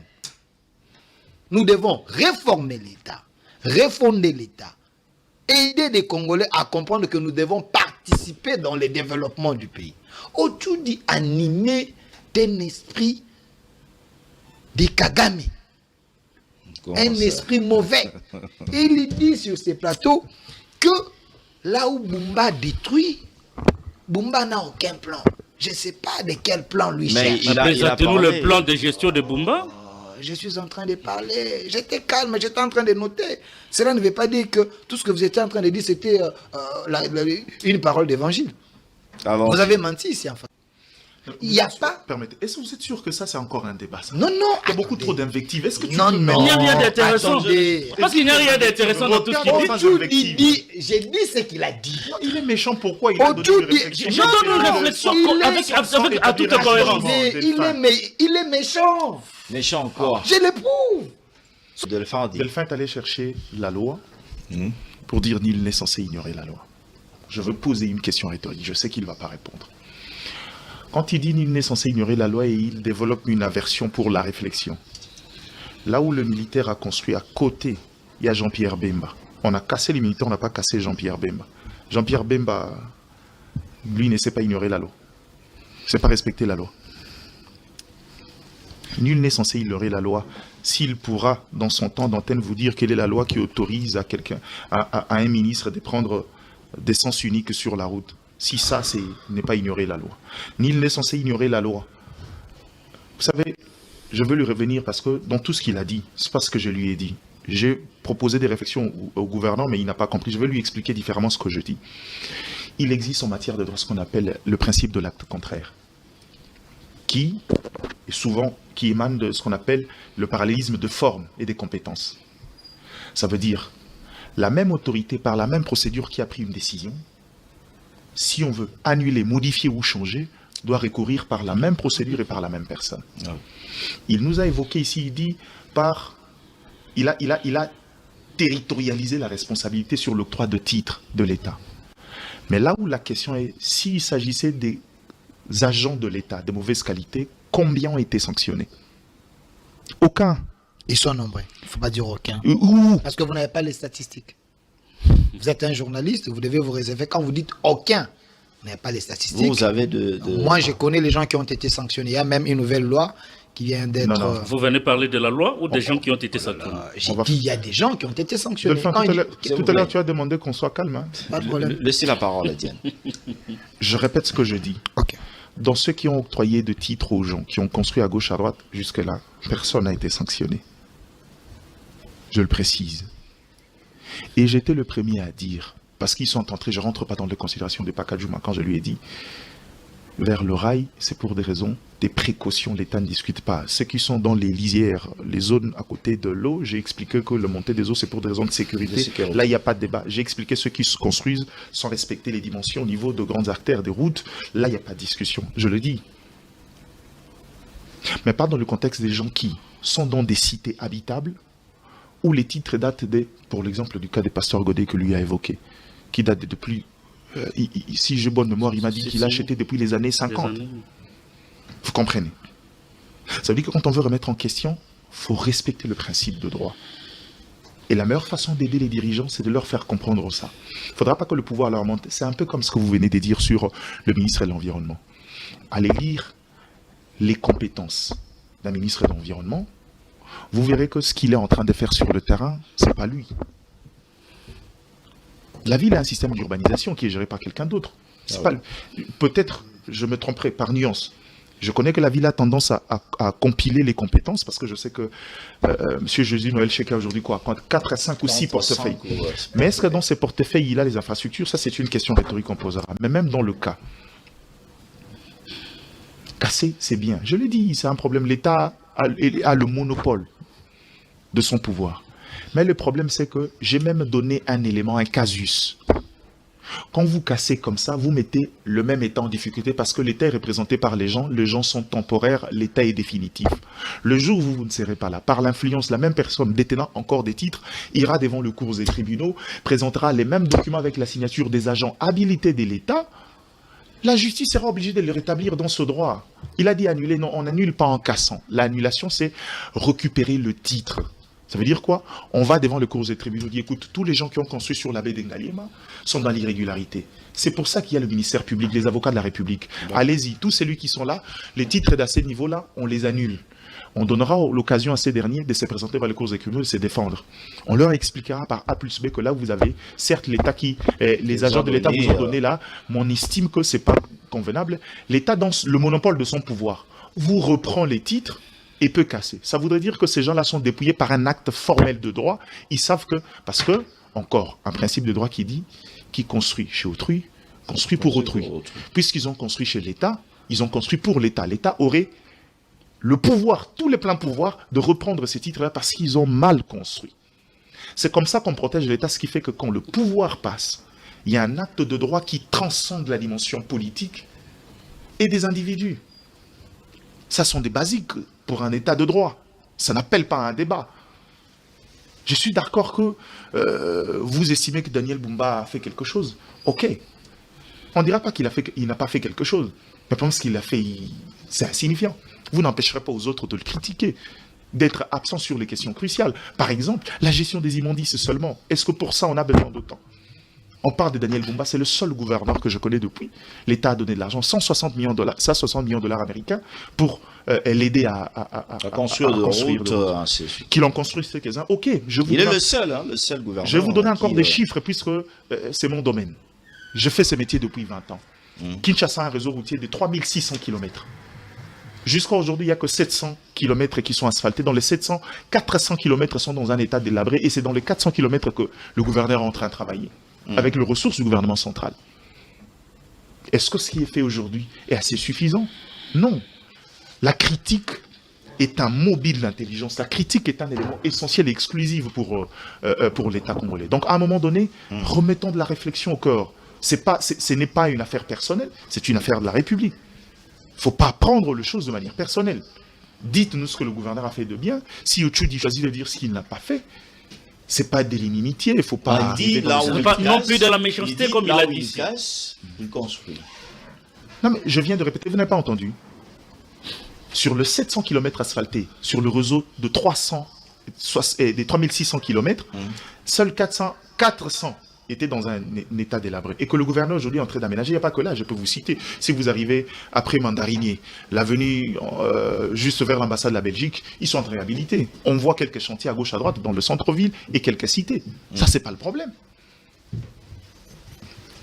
Nous devons réformer l'État, refonder l'État, aider les Congolais à comprendre que nous devons participer dans le développement du pays. Autour dit animer d'un esprit de Kagame. Un esprit mauvais. Et il dit sur ces plateaux que là où Bumba détruit, Bumba n'a aucun plan. Je ne sais pas de quel plan lui cherche. Présentez-nous le plan de gestion de Bumba. Je suis en train de parler. J'étais calme, j'étais en train de noter. Cela ne veut pas dire que tout ce que vous étiez en train de dire, c'était une parole d'évangile. Vous avez menti ici, en fait. Il n'y a pas... Permettez, est-ce que vous êtes sûr que ça, c'est encore un débat, ça? Non, non. Il y a beaucoup attendez. trop d'invectives. Est-ce que tu Non, peux non. Il n'y a rien d'intéressant. Attendez. Parce qu'il n'y a rien d'intéressant dans tout ce qu'il dit. Sans Au tout invective. dit, j'ai dit ce qu'il a dit. Il est méchant, pourquoi il a Au donné tout une dit, réflexion? Je donne une réflexion avec à toute cohérence. Il est méchant. Méchant quoi? Je l'éprouve. Delphin dit. Delphin est allé chercher la loi pour dire nul n'est censé ignorer la loi. Je veux poser une question rhétorique, je sais qu'il ne va pas répondre. Quand il dit nul n'est censé ignorer la loi et il développe une aversion pour la réflexion, là où le militaire a construit à côté, il y a Jean-Pierre Bemba. On a cassé les militaires, on n'a pas cassé Jean-Pierre Bemba. Jean-Pierre Bemba, lui, ne sait pas ignorer la loi. Il ne sait pas respecter la loi. Nul n'est censé ignorer la loi. S'il pourra, dans son temps d'antenne, vous dire quelle est la loi qui autorise à quelqu'un, à un ministre de prendre des sens uniques sur la route. Si ça, c'est n'est pas ignorer la loi. Nul n'est censé ignorer la loi. Vous savez, je veux lui revenir parce que dans tout ce qu'il a dit, c'est pas ce que je lui ai dit. J'ai proposé des réflexions au gouverneur, mais il n'a pas compris. Je vais lui expliquer différemment ce que je dis. Il existe en matière de droit ce qu'on appelle le principe de l'acte contraire, qui émane de ce qu'on appelle le parallélisme de forme et des compétences. Ça veut dire, la même autorité, par la même procédure qui a pris une décision, si on veut annuler, modifier ou changer, doit recourir par la même procédure et par la même personne. Ah. Il nous a évoqué ici, il dit, il a territorialisé la responsabilité sur l'octroi de titres de l'État. Mais là où la question est, s'il s'agissait des agents de l'État de mauvaise qualité, combien ont été sanctionnés? Aucun. Ils sont nombreux. Il ne faut pas dire aucun. Où? Parce que vous n'avez pas les statistiques. Vous êtes un journaliste, vous devez vous réserver. Quand vous dites aucun, vous n'avez pas les statistiques. Vous avez Moi, je connais les gens qui ont été sanctionnés. Il y a même une nouvelle loi qui vient d'être... Non. Vous venez parler de la loi ou des gens qui ont été sanctionnés? J'ai dit, il y a des gens qui ont été sanctionnés. Delphin, Quand tout à l'heure, tu as demandé qu'on soit calme. Hein. Pas de problème. Laissez la parole à Diane. Je répète ce que je dis. Ok. Dans ceux qui ont octroyé de titres aux gens, qui ont construit à gauche, à droite, jusque-là, personne n'a été sanctionné. Je le précise. Et j'étais le premier à dire, parce qu'ils sont entrés, je ne rentre pas dans les considérations de Pakadjouma, quand je lui ai dit, vers le rail, c'est pour des raisons, des précautions, l'État ne discute pas. Ceux qui sont dans les lisières, les zones à côté de l'eau, j'ai expliqué que le montée des eaux, c'est pour des raisons de sécurité. Là, il n'y a pas de débat. J'ai expliqué ceux qui se construisent sans respecter les dimensions au niveau de grandes artères, des routes. Là, il n'y a pas de discussion. Je le dis. Mais pas dans le contexte des gens qui sont dans des cités habitables, où les titres datent pour l'exemple du cas des pasteurs Godet que lui a évoqué, qui date depuis... si j'ai bonne mémoire, il m'a dit qu'il a acheté depuis les années 50. Vous comprenez? Ça veut dire que quand on veut remettre en question, il faut respecter le principe de droit. Et la meilleure façon d'aider les dirigeants, c'est de leur faire comprendre ça. Il ne faudra pas que le pouvoir leur monte. C'est un peu comme ce que vous venez de dire sur le ministre de l'Environnement. Allez lire les compétences d'un ministre de l'Environnement. Vous verrez que ce qu'il est en train de faire sur le terrain, ce n'est pas lui. La ville a un système d'urbanisation qui est géré par quelqu'un d'autre. Peut-être, je me tromperai par nuance. Je connais que la ville a tendance à compiler les compétences parce que je sais que M. Jésus Noël Cheka aujourd'hui quoi, 4 à 5 ou 6 portefeuilles. Mais est-ce que dans ces portefeuilles, il a les infrastructures? Ça, c'est une question rhétorique qu'on posera. Mais même dans le cas, casser, c'est bien. Je l'ai dit, c'est un problème. L'État a le monopole de son pouvoir. Mais le problème, c'est que j'ai même donné un élément, un casus. Quand vous cassez comme ça, vous mettez le même État en difficulté parce que l'État est représenté par les gens sont temporaires, l'État est définitif. Le jour où vous ne serez pas là, par l'influence, la même personne détenant encore des titres ira devant le cours des tribunaux, présentera les mêmes documents avec la signature des agents habilités de l'État. La justice sera obligée de le rétablir dans ce droit. Il a dit annuler, non, on n'annule pas en cassant. L'annulation, c'est récupérer le titre. Ça veut dire quoi? On va devant le cours des tribunaux, on dit écoute, tous les gens qui ont construit sur la baie d'Engaliema sont dans l'irrégularité. C'est pour ça qu'il y a le ministère public, les avocats de la République. Bon. Allez-y, tous ceux qui sont là, les titres d'à ces niveaux-là, on les annule. On donnera l'occasion à ces derniers de se présenter vers le cours des tribunaux et de se défendre. On leur expliquera par A plus B que là, vous avez, certes, l'État les agents de l'État vous ont donné là, mais on estime que ce n'est pas convenable. L'État, dans le monopole de son pouvoir, vous reprend les titres et peut casser. Ça voudrait dire que ces gens-là sont dépouillés par un acte formel de droit. Ils savent que, parce que, encore, un principe de droit qui dit, qui construit chez autrui, construit pour autrui. Puisqu'ils ont construit chez l'État, ils ont construit pour l'État. L'État aurait le pouvoir, tous les pleins pouvoirs, de reprendre ces titres-là parce qu'ils ont mal construit. C'est comme ça qu'on protège l'État, ce qui fait que quand le pouvoir passe, il y a un acte de droit qui transcende la dimension politique et des individus. Ça sont des basiques pour un État de droit. Ça n'appelle pas à un débat. Je suis d'accord que vous estimez que Daniel Bumba a fait quelque chose. Ok. On ne dira pas qu'il n'a pas fait quelque chose. Mais pour ce qu'il a fait, c'est insignifiant. Vous n'empêcherez pas aux autres de le critiquer, d'être absent sur les questions cruciales. Par exemple, la gestion des immondices seulement. Est-ce que pour ça, on a besoin de temps? On parle de Daniel Bumba, c'est le seul gouverneur que je connais depuis. L'État a donné de l'argent, 160 millions de dollars américains, pour l'aider à construire de routes. Qu'il en construise quelques-uns. Ok, il est le seul gouverneur. Je vais vous donner encore des chiffres, puisque c'est mon domaine. Je fais ce métier depuis 20 ans. Kinshasa a un réseau routier de 3600 km. Jusqu'à aujourd'hui, il n'y a que 700 km qui sont asphaltés. Dans les 700, 400 km sont dans un état délabré, et c'est dans les 400 km que le gouverneur est en train de travailler, avec les ressources du gouvernement central. Est-ce que ce qui est fait aujourd'hui est assez suffisant? Non. La critique est un mobile de l'intelligence. La critique est un élément essentiel et exclusif pour l'État congolais. Donc, à un moment donné, remettons de la réflexion au corps. Ce n'est pas une affaire personnelle, c'est une affaire de la République. Il ne faut pas prendre les choses de manière personnelle. Dites-nous ce que le gouverneur a fait de bien. Si Ochudi choisit de dire ce qu'il n'a pas fait, c'est pas de l'inimitié. Il ne faut pas... non plus de la méchanceté, comme il a dit. Il construit. Non, mais je viens de répéter, vous n'avez pas entendu. Sur le 700 km asphaltés, sur le réseau de 3600 km, seuls 400 étaient dans un état délabré. Et que le gouverneur aujourd'hui est en train d'aménager, il n'y a pas que là, je peux vous citer. Si vous arrivez après Mandarinier, l'avenue juste vers l'ambassade de la Belgique, ils sont en train de réhabiliter. On voit quelques chantiers à gauche, à droite, dans le centre-ville et quelques cités. Ça, c'est pas le problème.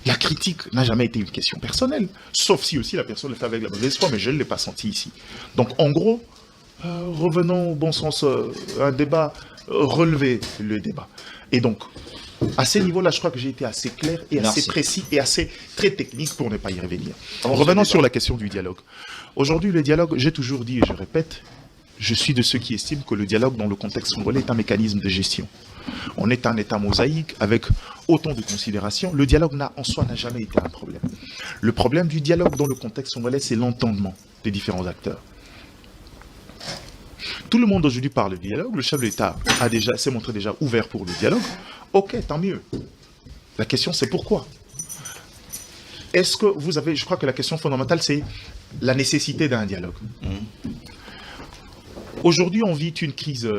La critique n'a jamais été une question personnelle, sauf si aussi la personne le fait avec la mauvaise foi, mais je ne l'ai pas senti ici. Donc, en gros, revenons au bon sens, un débat, relever le débat. Et donc, à ce niveau-là, je crois que j'ai été assez clair et assez précis et assez très technique pour ne pas y revenir. Revenons sur la question du dialogue. Aujourd'hui, le dialogue, j'ai toujours dit et je répète, je suis de ceux qui estiment que le dialogue dans le contexte congolais est un mécanisme de gestion. On est un État mosaïque avec autant de considérations. Le dialogue en soi n'a jamais été un problème. Le problème du dialogue dans le contexte congolais, c'est l'entendement des différents acteurs. Tout le monde aujourd'hui parle de dialogue. Le chef de l'État s'est montré déjà ouvert pour le dialogue. Ok, tant mieux. La question, c'est pourquoi? Est-ce que vous avez... Je crois que la question fondamentale, c'est la nécessité d'un dialogue. Aujourd'hui, on vit une crise...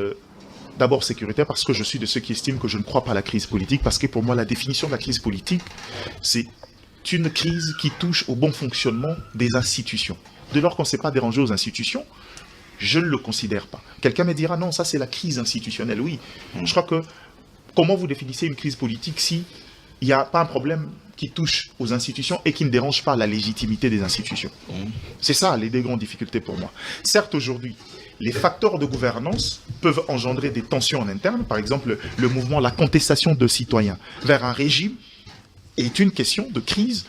D'abord sécuritaire, parce que je suis de ceux qui estiment que je ne crois pas à la crise politique, parce que pour moi, la définition de la crise politique, c'est une crise qui touche au bon fonctionnement des institutions. Dès lors qu'on ne s'est pas dérangé aux institutions, je ne le considère pas. Quelqu'un me dira, non, ça c'est la crise institutionnelle. Oui, je crois que, comment vous définissez une crise politique si il n'y a pas un problème qui touche aux institutions et qui ne dérange pas la légitimité des institutions? C'est ça, les deux grandes difficultés pour moi. Certes, aujourd'hui, les facteurs de gouvernance peuvent engendrer des tensions en interne. Par exemple, le mouvement, la contestation de citoyens vers un régime est une question de crise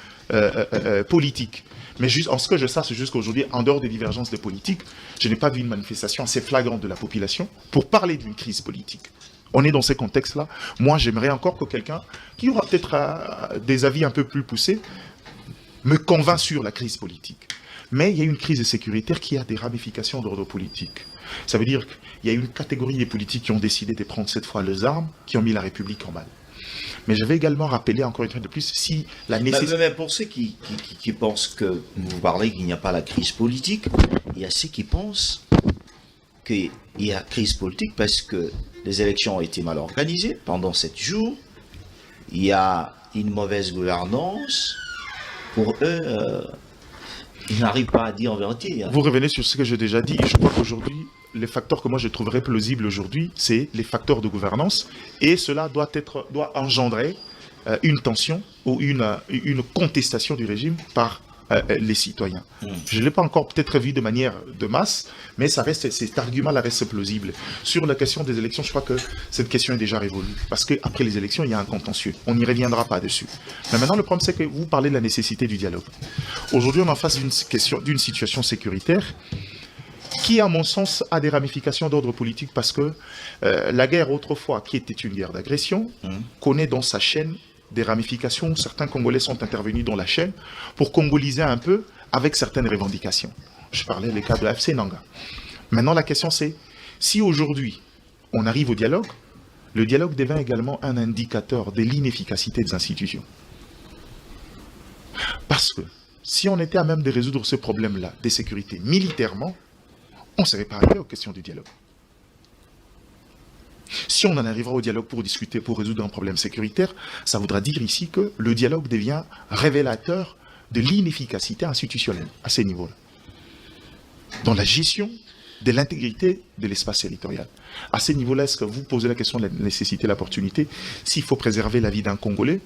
politique. Mais juste, en ce que je sache, jusqu'aujourd'hui, en dehors des divergences de politique, je n'ai pas vu une manifestation assez flagrante de la population pour parler d'une crise politique. On est dans ces contextes-là. Moi, j'aimerais encore que quelqu'un qui aura peut-être des avis un peu plus poussés me convainc sur la crise politique. Mais il y a une crise sécuritaire qui a des ramifications d'ordre politique. Ça veut dire qu'il y a une catégorie des politiques qui ont décidé de prendre cette fois les armes, qui ont mis la République en mal. Mais je vais également rappeler encore une fois de plus, si la nécessité... Mais pour ceux qui pensent que vous parlez qu'il n'y a pas la crise politique, il y a ceux qui pensent qu'il y a crise politique parce que les élections ont été mal organisées pendant 7 jours, il y a une mauvaise gouvernance, pour eux... Ils n'arrivent pas à dire en vérité. Vous revenez sur ce que j'ai déjà dit. Je crois qu'aujourd'hui, les facteurs que moi je trouverais plausibles aujourd'hui, c'est les facteurs de gouvernance. Et cela doit engendrer une tension ou une contestation du régime par les citoyens. Je ne l'ai pas encore peut-être vu de manière de masse, mais ça reste, cet argument-là reste plausible. Sur la question des élections, je crois que cette question est déjà révolue. Parce qu'après les élections, il y a un contentieux. On n'y reviendra pas dessus. Mais maintenant, le problème, c'est que vous parlez de la nécessité du dialogue. Aujourd'hui, on est en face d'une situation sécuritaire qui, à mon sens, a des ramifications d'ordre politique parce que la guerre autrefois, qui était une guerre d'agression, connaît dans sa chaîne des ramifications. Certains Congolais sont intervenus dans la chaîne pour congoliser un peu avec certaines revendications. Je parlais des cas de AFC Nanga. Maintenant, la question c'est, si aujourd'hui on arrive au dialogue, le dialogue devient également un indicateur de l'inefficacité des institutions. Parce que si on était à même de résoudre ce problème-là de sécurité militairement, on ne serait pas arrivé aux questions du dialogue. Si on en arrivera au dialogue pour discuter, pour résoudre un problème sécuritaire, ça voudra dire ici que le dialogue devient révélateur de l'inefficacité institutionnelle à ces niveaux-là. Dans la gestion de l'intégrité de l'espace territorial. À ces niveaux-là, est-ce que vous posez la question de la nécessité, l'opportunité? S'il faut préserver la vie d'un Congolais,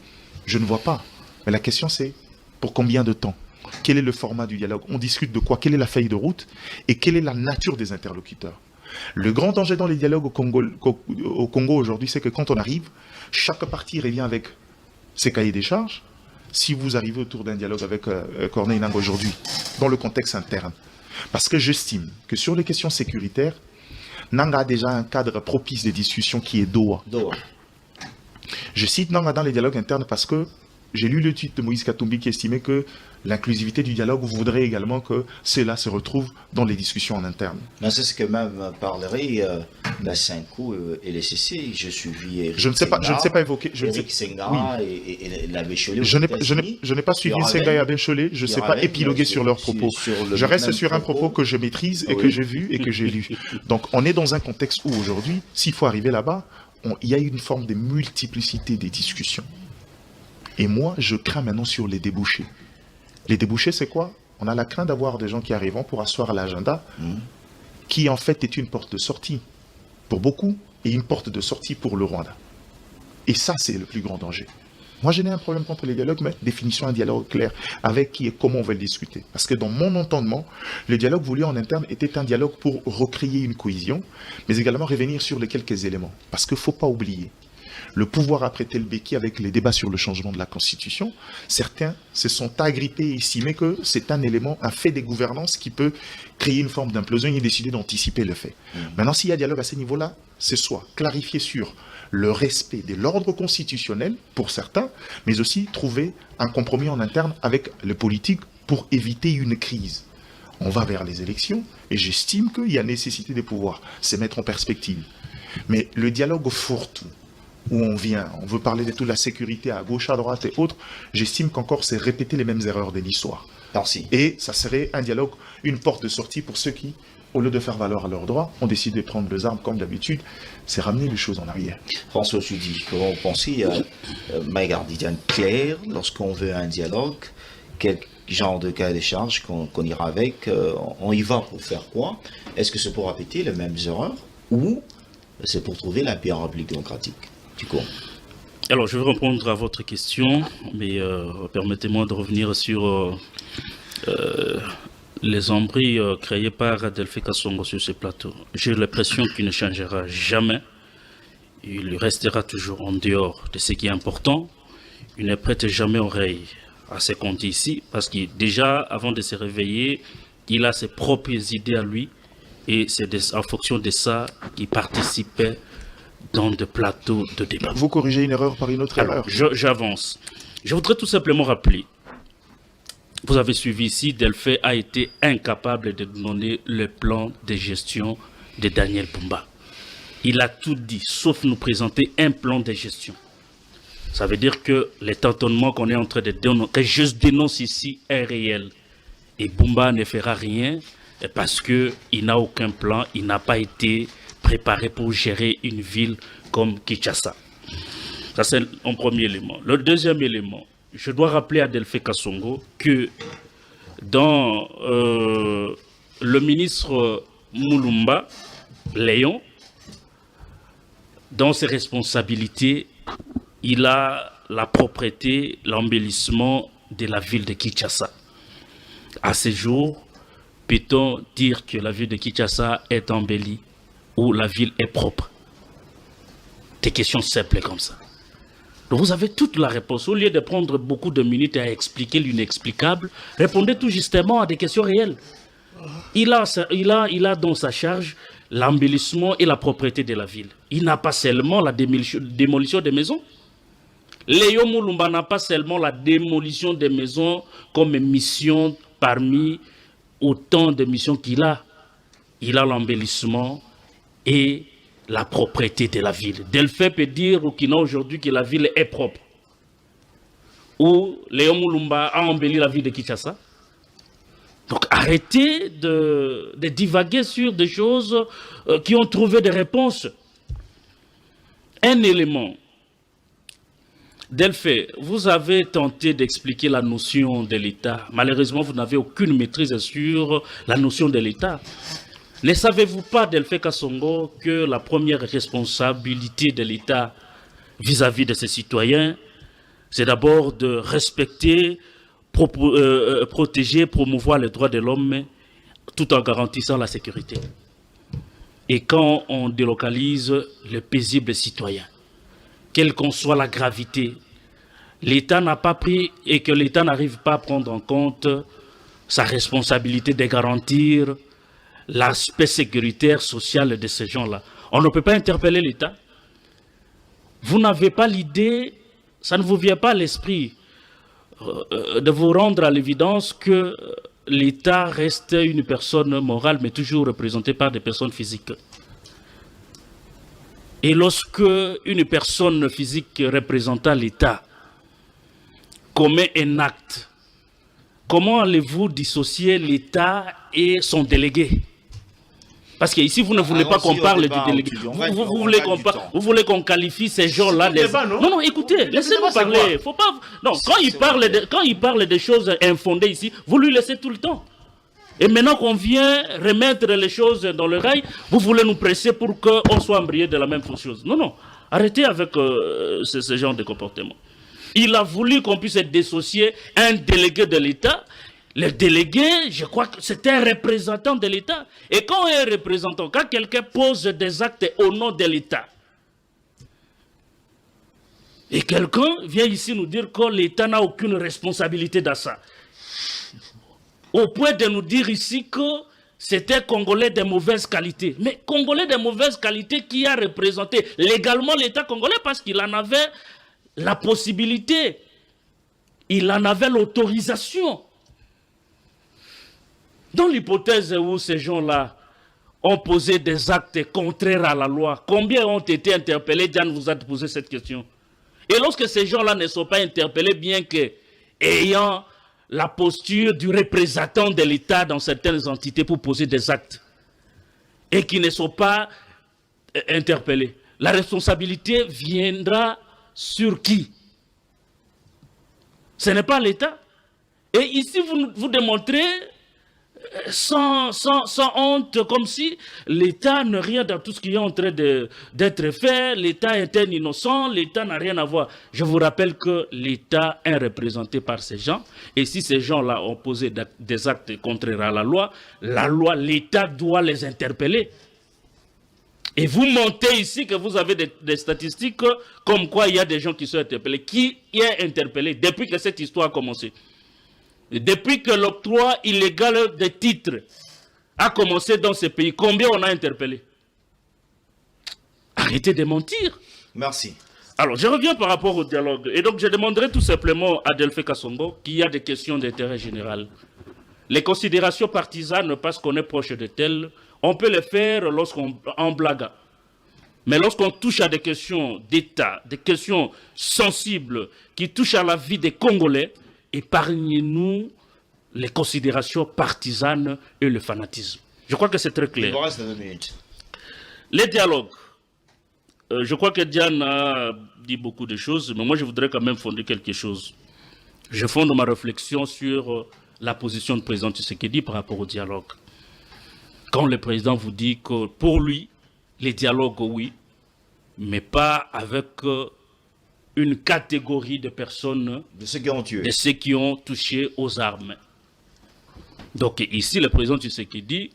je ne vois pas. Mais la question c'est, pour combien de temps? Quel est le format du dialogue? On discute de quoi? Quelle est la feuille de route? Et quelle est la nature des interlocuteurs? Le grand danger dans les dialogues au Congo aujourd'hui, c'est que quand on arrive, chaque partie revient avec ses cahiers des charges. Si vous arrivez autour d'un dialogue avec Corneille Nangaa aujourd'hui, dans le contexte interne, parce que j'estime que sur les questions sécuritaires, Nangaa a déjà un cadre propice de discussion qui est Doha. Je cite Nangaa dans les dialogues internes parce que j'ai lu le tweet de Moïse Katumbi qui estimait que l'inclusivité du dialogue voudrait également que cela se retrouve dans les discussions en interne. Mais c'est ce que même parlerait la Cinco et les CC. Je suivis Eric je ne sais pas évoquer. Eric Senga et l'abbé Chollet. Je n'ai pas suivi Senga et l'abbé Chollet. Je ne sais pas épiloguer sur leurs propos. Je reste sur un propos que je maîtrise et que j'ai vu et que j'ai lu. Donc on est dans un contexte où aujourd'hui, s'il faut arriver là-bas, il y a une forme de multiplicité des discussions. Et moi, je crains maintenant sur les débouchés. Les débouchés, c'est quoi? On a la crainte d'avoir des gens qui arrivent pour asseoir l'agenda, qui en fait est une porte de sortie pour beaucoup et une porte de sortie pour le Rwanda. Et ça, c'est le plus grand danger. Moi, je n'ai un problème contre les dialogues, mais définissons un dialogue clair avec qui et comment on va le discuter. Parce que dans mon entendement, le dialogue voulu en interne était un dialogue pour recréer une cohésion, mais également revenir sur les quelques éléments. Parce qu'il ne faut pas oublier, le pouvoir a prêté le béquille avec les débats sur le changement de la Constitution. Certains se sont agrippés et estimés que c'est un élément, un fait des gouvernances qui peut créer une forme d'implosion et décider d'anticiper le fait. Maintenant, s'il y a dialogue à ce niveau-là, c'est soit clarifier sur le respect de l'ordre constitutionnel pour certains, mais aussi trouver un compromis en interne avec le politique pour éviter une crise. On va vers les élections et j'estime qu'il y a nécessité de pouvoir se mettre en perspective. Mais le dialogue fourre-tout, où on vient, on veut parler de toute la sécurité à gauche, à droite et autres, j'estime qu'encore c'est répéter les mêmes erreurs de l'histoire. Merci. Et ça serait un dialogue, une porte de sortie pour ceux qui, au lieu de faire valoir leurs droits, ont décidé de prendre les armes comme d'habitude. C'est ramener les choses en arrière. François Soudi, comment vous pensez Maïgardidian clair, lorsqu'on veut un dialogue, quel genre de cas de charge qu'on ira avec, on y va pour faire quoi? Est-ce que c'est pour répéter les mêmes erreurs ou c'est pour trouver la paix en République démocratique? Alors, je vais répondre à votre question, mais permettez-moi de revenir sur les embris créés par Delphi Kasongo sur ce plateau. J'ai l'impression qu'il ne changera jamais. Il restera toujours en dehors de ce qui est important. Il ne prête jamais oreille à ce qu'on dit ici, parce que déjà, avant de se réveiller, il a ses propres idées à lui, et c'est en fonction de ça qu'il participait dans des plateaux de débat. Vous corrigez une erreur par une autre erreur. J'avance. Je voudrais tout simplement rappeler, vous avez suivi ici, Delphi a été incapable de donner le plan de gestion de Daniel Bumba. Il a tout dit, sauf nous présenter un plan de gestion. Ça veut dire que les tâtonnements qu'on est en train de dénoncer, que je dénonce ici, est réel. Et Bumba ne fera rien parce qu'il n'a aucun plan, il n'a pas été préparé pour gérer une ville comme Kinshasa. Ça, c'est un premier élément. Le deuxième élément, je dois rappeler à Delphi Kasongo que dans le ministre Moulumba, Léon, dans ses responsabilités, il a la propreté, l'embellissement de la ville de Kinshasa. À ce jour, peut-on dire que la ville de Kinshasa est embellie ou la ville est propre? Des questions simples comme ça. Donc vous avez toute la réponse. Au lieu de prendre beaucoup de minutes à expliquer l'inexplicable, répondez tout justement à des questions réelles. Il a dans sa charge l'embellissement et la propreté de la ville. Il n'a pas seulement la démolition des maisons. Léo Moulumba n'a pas seulement la démolition des maisons comme mission parmi autant de missions qu'il a. Il a l'embellissement et la propreté de la ville. Delphin peut dire au Kina aujourd'hui que la ville est propre. Ou Léo Moulumba a embelli la ville de Kinshasa. Donc arrêtez de divaguer sur des choses qui ont trouvé des réponses. Un élément. Delphin, vous avez tenté d'expliquer la notion de l'État. Malheureusement, vous n'avez aucune maîtrise sur la notion de l'État. Ne savez-vous pas, Delphin Kassongo, que la première responsabilité de l'État vis-à-vis de ses citoyens, c'est d'abord de respecter, protéger, promouvoir les droits de l'homme tout en garantissant la sécurité. Et quand on délocalise le paisible citoyen, quelle qu'en soit la gravité, l'État n'a pas pris et que l'État n'arrive pas à prendre en compte sa responsabilité de garantir l'aspect sécuritaire, social de ces gens-là. On ne peut pas interpeller l'État. Vous n'avez pas l'idée, ça ne vous vient pas à l'esprit de vous rendre à l'évidence que l'État reste une personne morale, mais toujours représentée par des personnes physiques. Et lorsque une personne physique représentant l'État commet un acte, comment allez-vous dissocier l'État et son délégué? Parce qu'ici, vous ne voulez pas qu'on parle du délégué. Vous voulez qu'on qualifie ces gens-là. Non, écoutez, laissez-nous parler. Faut pas... Non, quand il parle de choses infondées ici, vous lui laissez tout le temps. Et maintenant qu'on vient remettre les choses dans le rail, vous voulez nous presser pour qu'on soit embrayé de la même chose. Non, arrêtez avec ce genre de comportement. Il a voulu qu'on puisse dissocier un délégué de l'État. Le délégué, je crois que c'est un représentant de l'État. Et quand un représentant, quand quelqu'un pose des actes au nom de l'État, et quelqu'un vient ici nous dire que l'État n'a aucune responsabilité dans ça, au point de nous dire ici que c'était Congolais de mauvaise qualité. Mais Congolais de mauvaise qualité qui a représenté légalement l'État congolais parce qu'il en avait la possibilité, il en avait l'autorisation. Dans l'hypothèse où ces gens-là ont posé des actes contraires à la loi, combien ont été interpellés? Diane vous a posé cette question. Et lorsque ces gens-là ne sont pas interpellés, bien qu'ayant la posture du représentant de l'État dans certaines entités pour poser des actes, et qui ne sont pas interpellés, la responsabilité viendra sur qui? Ce n'est pas l'État. Et ici, vous démontrez sans honte, comme si l'État n'a rien dans tout ce qui est en train d'être fait, l'État est un innocent, l'État n'a rien à voir. Je vous rappelle que l'État est représenté par ces gens, et si ces gens-là ont posé des actes contraires à la loi, l'État doit les interpeller. Et vous montez ici que vous avez des statistiques comme quoi il y a des gens qui sont interpellés. Qui est interpellé depuis que cette histoire a commencé? Depuis que l'octroi illégal des titres a commencé dans ce pays, combien on a interpellé? Arrêtez de mentir. Merci. Alors, je reviens par rapport au dialogue. Et donc, je demanderai tout simplement à Delphin Kassongo qu'il y a des questions d'intérêt général. Les considérations partisanes, parce qu'on est proche de telles, on peut les faire lorsqu'on blague. Mais lorsqu'on touche à des questions d'État, des questions sensibles qui touchent à la vie des Congolais, épargnez-nous les considérations partisanes et le fanatisme. Je crois que c'est très clair. Il vous reste 2 minutes. Les dialogues. Je crois que Diane a dit beaucoup de choses, mais moi je voudrais quand même fonder quelque chose. Je fonde ma réflexion sur la position du président Tshisekedi par rapport au dialogue. Quand le président vous dit que pour lui, les dialogues, oui, mais pas avec une catégorie de personnes, de ceux qui ont tué, de ceux qui ont touché aux armes. Donc ici, le président Tshisekedi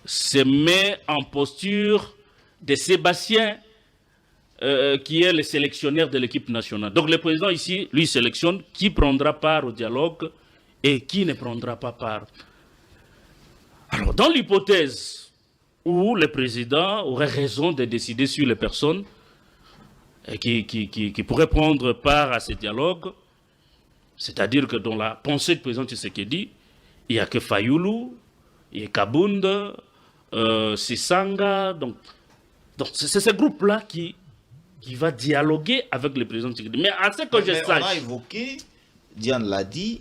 se met en posture de Sébastien, qui est le sélectionneur de l'équipe nationale. Donc le président ici, lui, sélectionne qui prendra part au dialogue et qui ne prendra pas part. Alors, dans l'hypothèse où le président aurait raison de décider sur les personnes qui pourraient prendre part à ce dialogue, c'est-à-dire que dans la pensée du président Tshisekedi, il n'y a que Fayoulou, il y a Kabunda, Sisanga. Donc c'est ce groupe-là qui va dialoguer avec le président Tshisekedi. Mais à ce que je sache... On a évoqué, Diane l'a dit,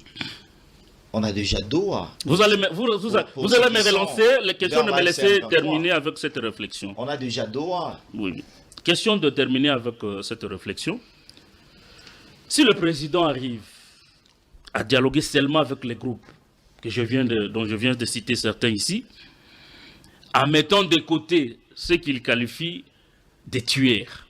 on a déjà Doha. Vous allez me relancer, les questions de me laisser terminer avec cette réflexion. On a déjà Doha. Oui. Question de terminer avec cette réflexion. Si le président arrive à dialoguer seulement avec les groupes dont je viens de citer certains ici, en mettant de côté ce qu'il qualifie de tueurs,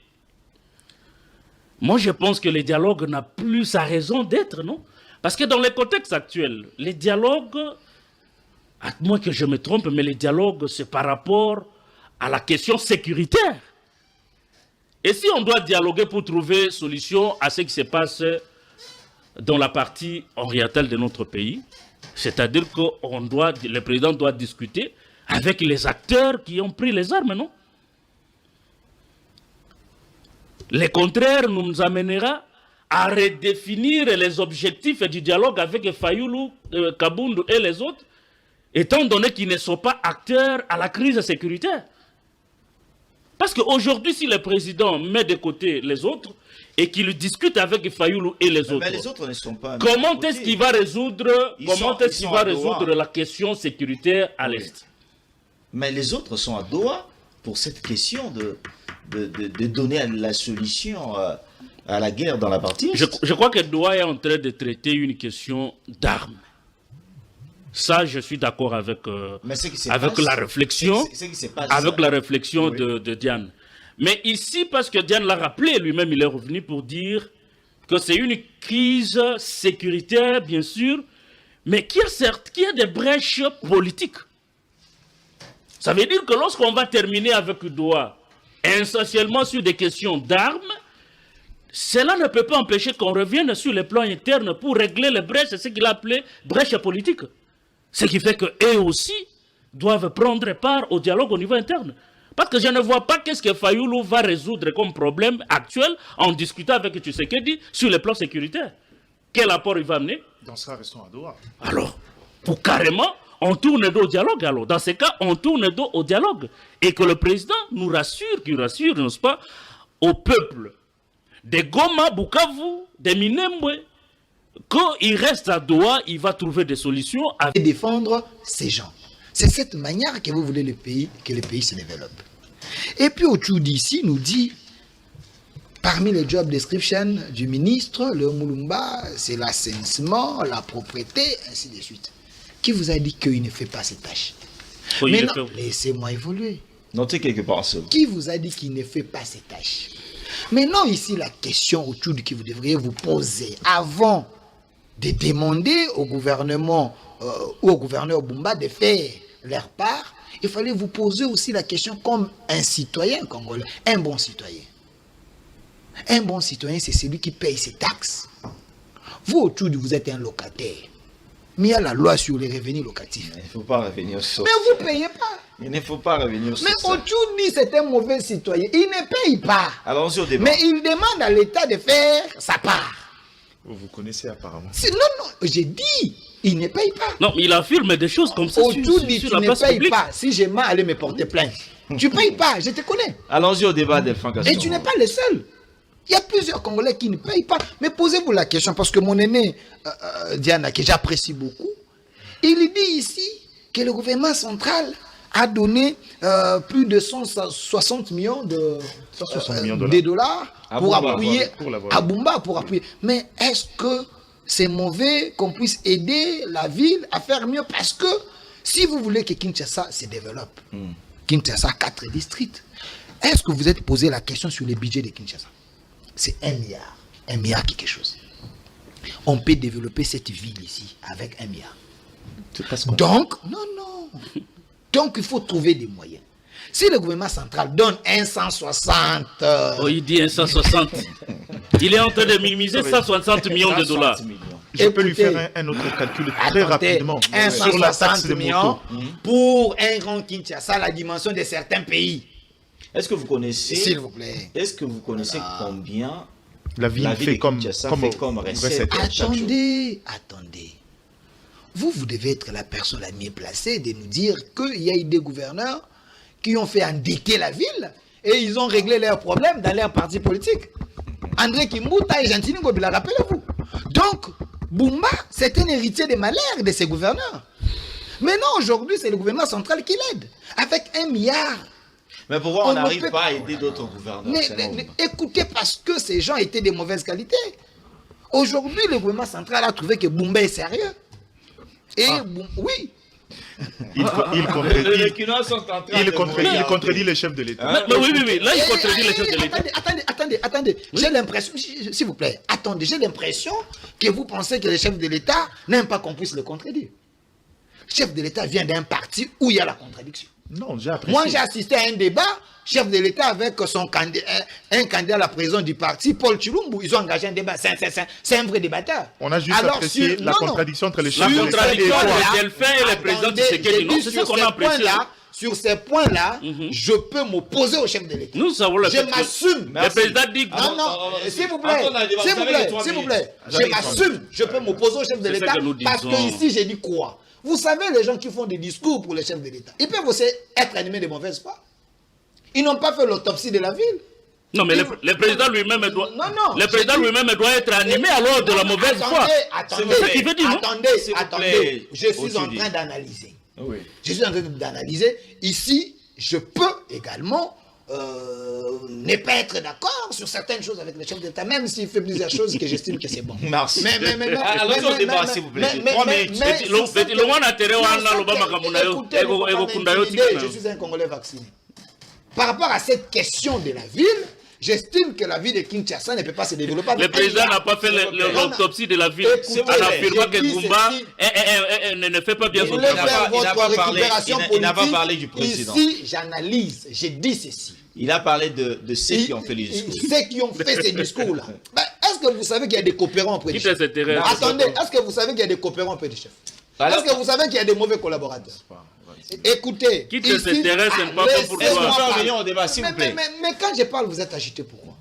moi je pense que le dialogue n'a plus sa raison d'être, non? Parce que dans le contexte actuel, les dialogues, à moins que je me trompe, mais les dialogues, c'est par rapport à la question sécuritaire. Et si on doit dialoguer pour trouver solution à ce qui se passe dans la partie orientale de notre pays, c'est-à-dire que le président doit discuter avec les acteurs qui ont pris les armes, non? Le contraire nous amènera à redéfinir les objectifs du dialogue avec Fayoulou, Kabundu et les autres, étant donné qu'ils ne sont pas acteurs à la crise sécuritaire. Parce qu'aujourd'hui, si le président met de côté les autres et qu'il discute avec Fayoulou et les autres, mais les autres ne sont pas comment est-ce qu'il va résoudre, la question sécuritaire à l'Est? Mais les autres sont à Doha pour cette question de donner la solution à la guerre dans la partie Est. Je crois que Doha est en train de traiter une question d'armes. Ça, je suis d'accord avec la réflexion, de Diane. Mais ici, parce que Diane l'a rappelé, lui-même, il est revenu pour dire que c'est une crise sécuritaire, bien sûr, mais qui a des brèches politiques. Ça veut dire que lorsqu'on va terminer avec Doha, essentiellement sur des questions d'armes, cela ne peut pas empêcher qu'on revienne sur le plan interne pour régler les brèches, c'est ce qu'il a appelé brèches politiques. Ce qui fait qu'eux aussi doivent prendre part au dialogue au niveau interne. Parce que je ne vois pas qu'est-ce que Fayoulou va résoudre comme problème actuel en discutant avec Tshisekedi sur le plan sécuritaire. Quel apport il va amener? Dans ce cas, restons à Doha. Alors, pour carrément, on tourne dos au dialogue. Alors, dans ces cas, on tourne dos au dialogue. Et que le président nous rassure, n'est-ce pas, au peuple de Goma, Bukavu, de Minembwe, quand il reste à Doha, il va trouver des solutions. Et défendre ces gens. C'est cette manière que vous voulez que le pays se développe. Et puis autour d'ici, nous dit, parmi les job descriptions du ministre, le Moulumba, c'est l'assainissement, la propriété, ainsi de suite. Qui vous a dit qu'il ne fait pas ces tâches? Mais non, laissez-moi évoluer. Notez quelque part ça. Qui vous a dit qu'il ne fait pas ces tâches? Maintenant, ici, la question autour de qui vous devriez vous poser avant de demander au gouvernement ou au gouverneur Bumba de faire leur part, il fallait vous poser aussi la question comme un citoyen congolais, un bon citoyen. Un bon citoyen, c'est celui qui paye ses taxes. Vous, autour de vous êtes un locataire. Mais il y a la loi sur les revenus locatifs. Il ne faut pas revenir sur ça. Mais vous ne payez pas. Il ne faut pas revenir sur ça. Mais autour de lui, c'est un mauvais citoyen. Il ne paye pas. Allons-y au débat. Mais il demande à l'État de faire sa part. Vous connaissez apparemment. Non, j'ai dit, il ne paye pas. Non, il affirme des choses comme ça autour de sur tu la ne place payes publique. pas. Si j'ai mal, allez me porter plainte. Tu ne payes pas, je te connais. Allons-y au débat, Delphin Casson. Et tu n'es pas le seul. Il y a plusieurs Congolais qui ne payent pas. Mais posez-vous la question, parce que mon aîné, Diana, que j'apprécie beaucoup, il dit ici que le gouvernement central a donné plus de 160 millions de dollars pour appuyer à Bumba, pour appuyer. Mais est-ce que c'est mauvais qu'on puisse aider la ville à faire mieux? Parce que si vous voulez que Kinshasa se développe, Kinshasa a 4 districts, est-ce que vous êtes posé la question sur le budget de Kinshasa? C'est 1 milliard. 1 milliard quelque chose. On peut développer cette ville ici avec 1 milliard. C'est pas ce qu'on... Donc, non. Donc, il faut trouver des moyens. Si le gouvernement central donne 160... Oh, il dit 160. Il est en train de minimiser 160 millions de dollars. Je peux lui Écoutez, faire un autre calcul très rapidement sur la taxe 160 de millions moto. pour un grand Kinshasa, la dimension de certains pays. Est-ce que vous connaissez... S'il vous plaît. Est-ce que vous connaissez combien La ville de fait comme Kinshasa fait comme recette chaque jour? Attendez. Vous devez être la personne la mieux placée de nous dire qu'il y a eu des gouverneurs qui ont fait endetter la ville et ils ont réglé leurs problèmes dans leur parti politique. André Kimbuta et Gentini Ngobila, rappelez-vous. Donc, Bumba, c'est un héritier des malheurs de ces gouverneurs. Mais non, aujourd'hui, c'est le gouvernement central qui l'aide. Avec 1 milliard. Mais pourquoi on ne n'arrive peut pas à aider d'autres gouverneurs? Mais écoutez, parce que ces gens étaient de mauvaise qualité. Aujourd'hui, le gouvernement central a trouvé que Bumba est sérieux. Et oui. Il contredit les chefs de l'État. Mais oui, là, il contredit les chefs de l'État. Attendez. J'ai l'impression, s'il vous plaît, attendez, j'ai l'impression que vous pensez que les chefs de l'État n'aiment pas qu'on puisse le contredire. Le chef de l'État vient d'un parti où il y a la contradiction. Non, j'ai apprécié. Moi, j'ai assisté à un débat, chef de l'État avec son candidat, un candidat à la présidence du parti, Paul Chilumbu. Ils ont engagé un débat. C'est un vrai débatteur. On a juste apprécié la contradiction entre les chefs La de l'État et contradiction toi. entre Delphin et le président du Tshisekedi. Non, c'est ça qu'on a apprécié. Sur ces points-là, je peux m'opposer au chef de l'État. Nous savons le Je m'assume. Le président dit Non, s'il vous plaît, je m'assume, je peux m'opposer au chef de l'État parce que ici, j'ai dit quoi? Vous savez, les gens qui font des discours pour les chefs de l'État, ils peuvent aussi être animés de mauvaise foi. Ils n'ont pas fait l'autopsie de la ville. Non, mais le président lui-même doit... Le président lui-même doit être animé alors de la mauvaise foi. Attendez, je suis en train d'analyser. Oui. Je suis en train d'analyser. Ici, je peux également ne pas être d'accord sur certaines choses avec le chef d'État, même s'il fait plusieurs choses que j'estime que c'est bon. Merci. Mais, allons au débat, s'il vous plaît. Je suis un Congolais vacciné. Par rapport à cette question de la ville, j'estime que la ville de Kinshasa ne peut pas se développer. Le président n'a pas fait l'autopsie de la ville en affirmant que Goumba ne fait pas bien son travail. Il n'a pas parlé du président. Ici, j'analyse, j'ai dit ceci. Il a parlé de ceux qui ont fait les discours. Ceux qui ont fait ces discours-là. Est-ce que vous savez qu'il y a des coopérants auprès du chef? Attendez, est-ce que vous savez qu'il y a des coopérants auprès du chef? Est-ce que vous savez qu'il y a des mauvais collaborateurs? Écoutez, qui te s'intéresse, ce n'est pas fait pour toi. Au débat, s'il vous plaît. Mais quand je parle, vous êtes agité pourquoi?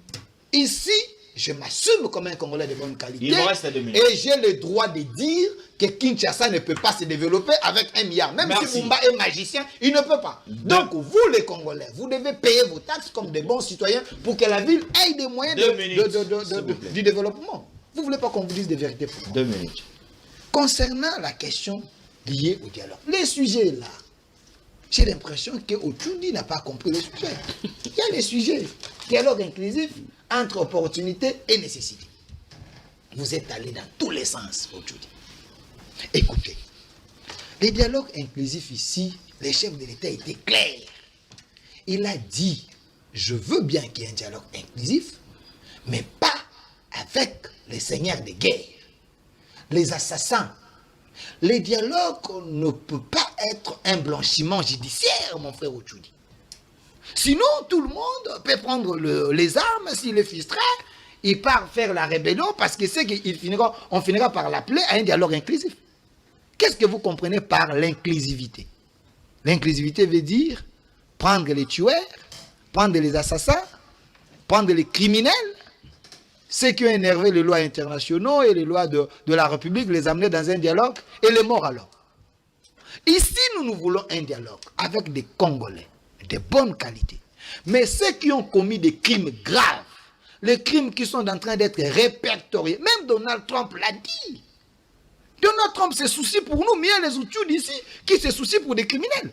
Ici, je m'assume comme un Congolais de bonne qualité. Il me reste 2 minutes. Et j'ai le droit de dire que Kinshasa ne peut pas se développer avec 1 milliard. Même si Bumba est magicien, il ne peut pas. Donc, vous les Congolais, vous devez payer vos taxes comme des bons citoyens pour que la ville ait des moyens du développement. Vous ne voulez pas qu'on vous dise des vérités pour moi? 2 minutes. Concernant la question liée au dialogue, les sujets là, j'ai l'impression qu'Ochoudi n'a pas compris le sujet. Il y a les sujets. Dialogue inclusif entre opportunité et nécessité. Vous êtes allé dans tous les sens, Ochoudi. Écoutez, les dialogues inclusifs ici, les chefs de l'État étaient clairs. Il a dit, je veux bien qu'il y ait un dialogue inclusif, mais pas avec les seigneurs de guerre, les assassins. Les dialogues ne peut pas être un blanchiment judiciaire, mon frère Ochoudi. Sinon, tout le monde peut prendre les armes, s'il est frustré, il part faire la rébellion parce qu'il sait qu'on finira par l'appeler à un dialogue inclusif. Qu'est-ce que vous comprenez par l'inclusivité? L'inclusivité veut dire prendre les tueurs, prendre les assassins, prendre les criminels, ceux qui ont énervé les lois internationaux et les lois de la République, les amener dans un dialogue et les morts alors. Ici, nous voulons un dialogue avec des Congolais de bonne qualité. Mais ceux qui ont commis des crimes graves, les crimes qui sont en train d'être répertoriés, même Donald Trump l'a dit. Donald Trump se soucie pour nous, mais il y a les outils d'ici qui se soucient pour des criminels.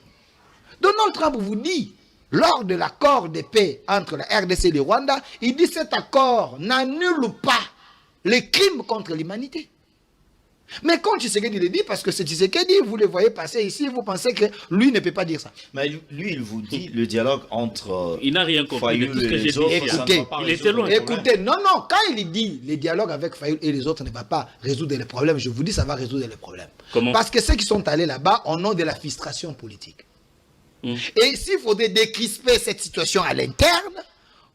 Donald Trump vous dit, lors de l'accord de paix entre la RDC et le Rwanda, il dit cet accord n'annule pas les crimes contre l'humanité. Mais quand Tshisekedi le dit, parce que c'est Tshisekedi, vous le voyez passer ici, vous pensez que lui ne peut pas dire ça. Mais lui, il vous dit le dialogue entre Il n'a rien compris de Fayoul tout ce et que j'ai les dit. autres, Écoutez, ça ne va pas il était résoudre loin. le problème. Écoutez, non, quand il dit le dialogue avec Fayoul et les autres ne va pas résoudre les problèmes, je vous dis ça va résoudre les problèmes. Comment? Parce que ceux qui sont allés là-bas, au nom de la frustration politique. Et s'il faudrait décrisper cette situation à l'interne,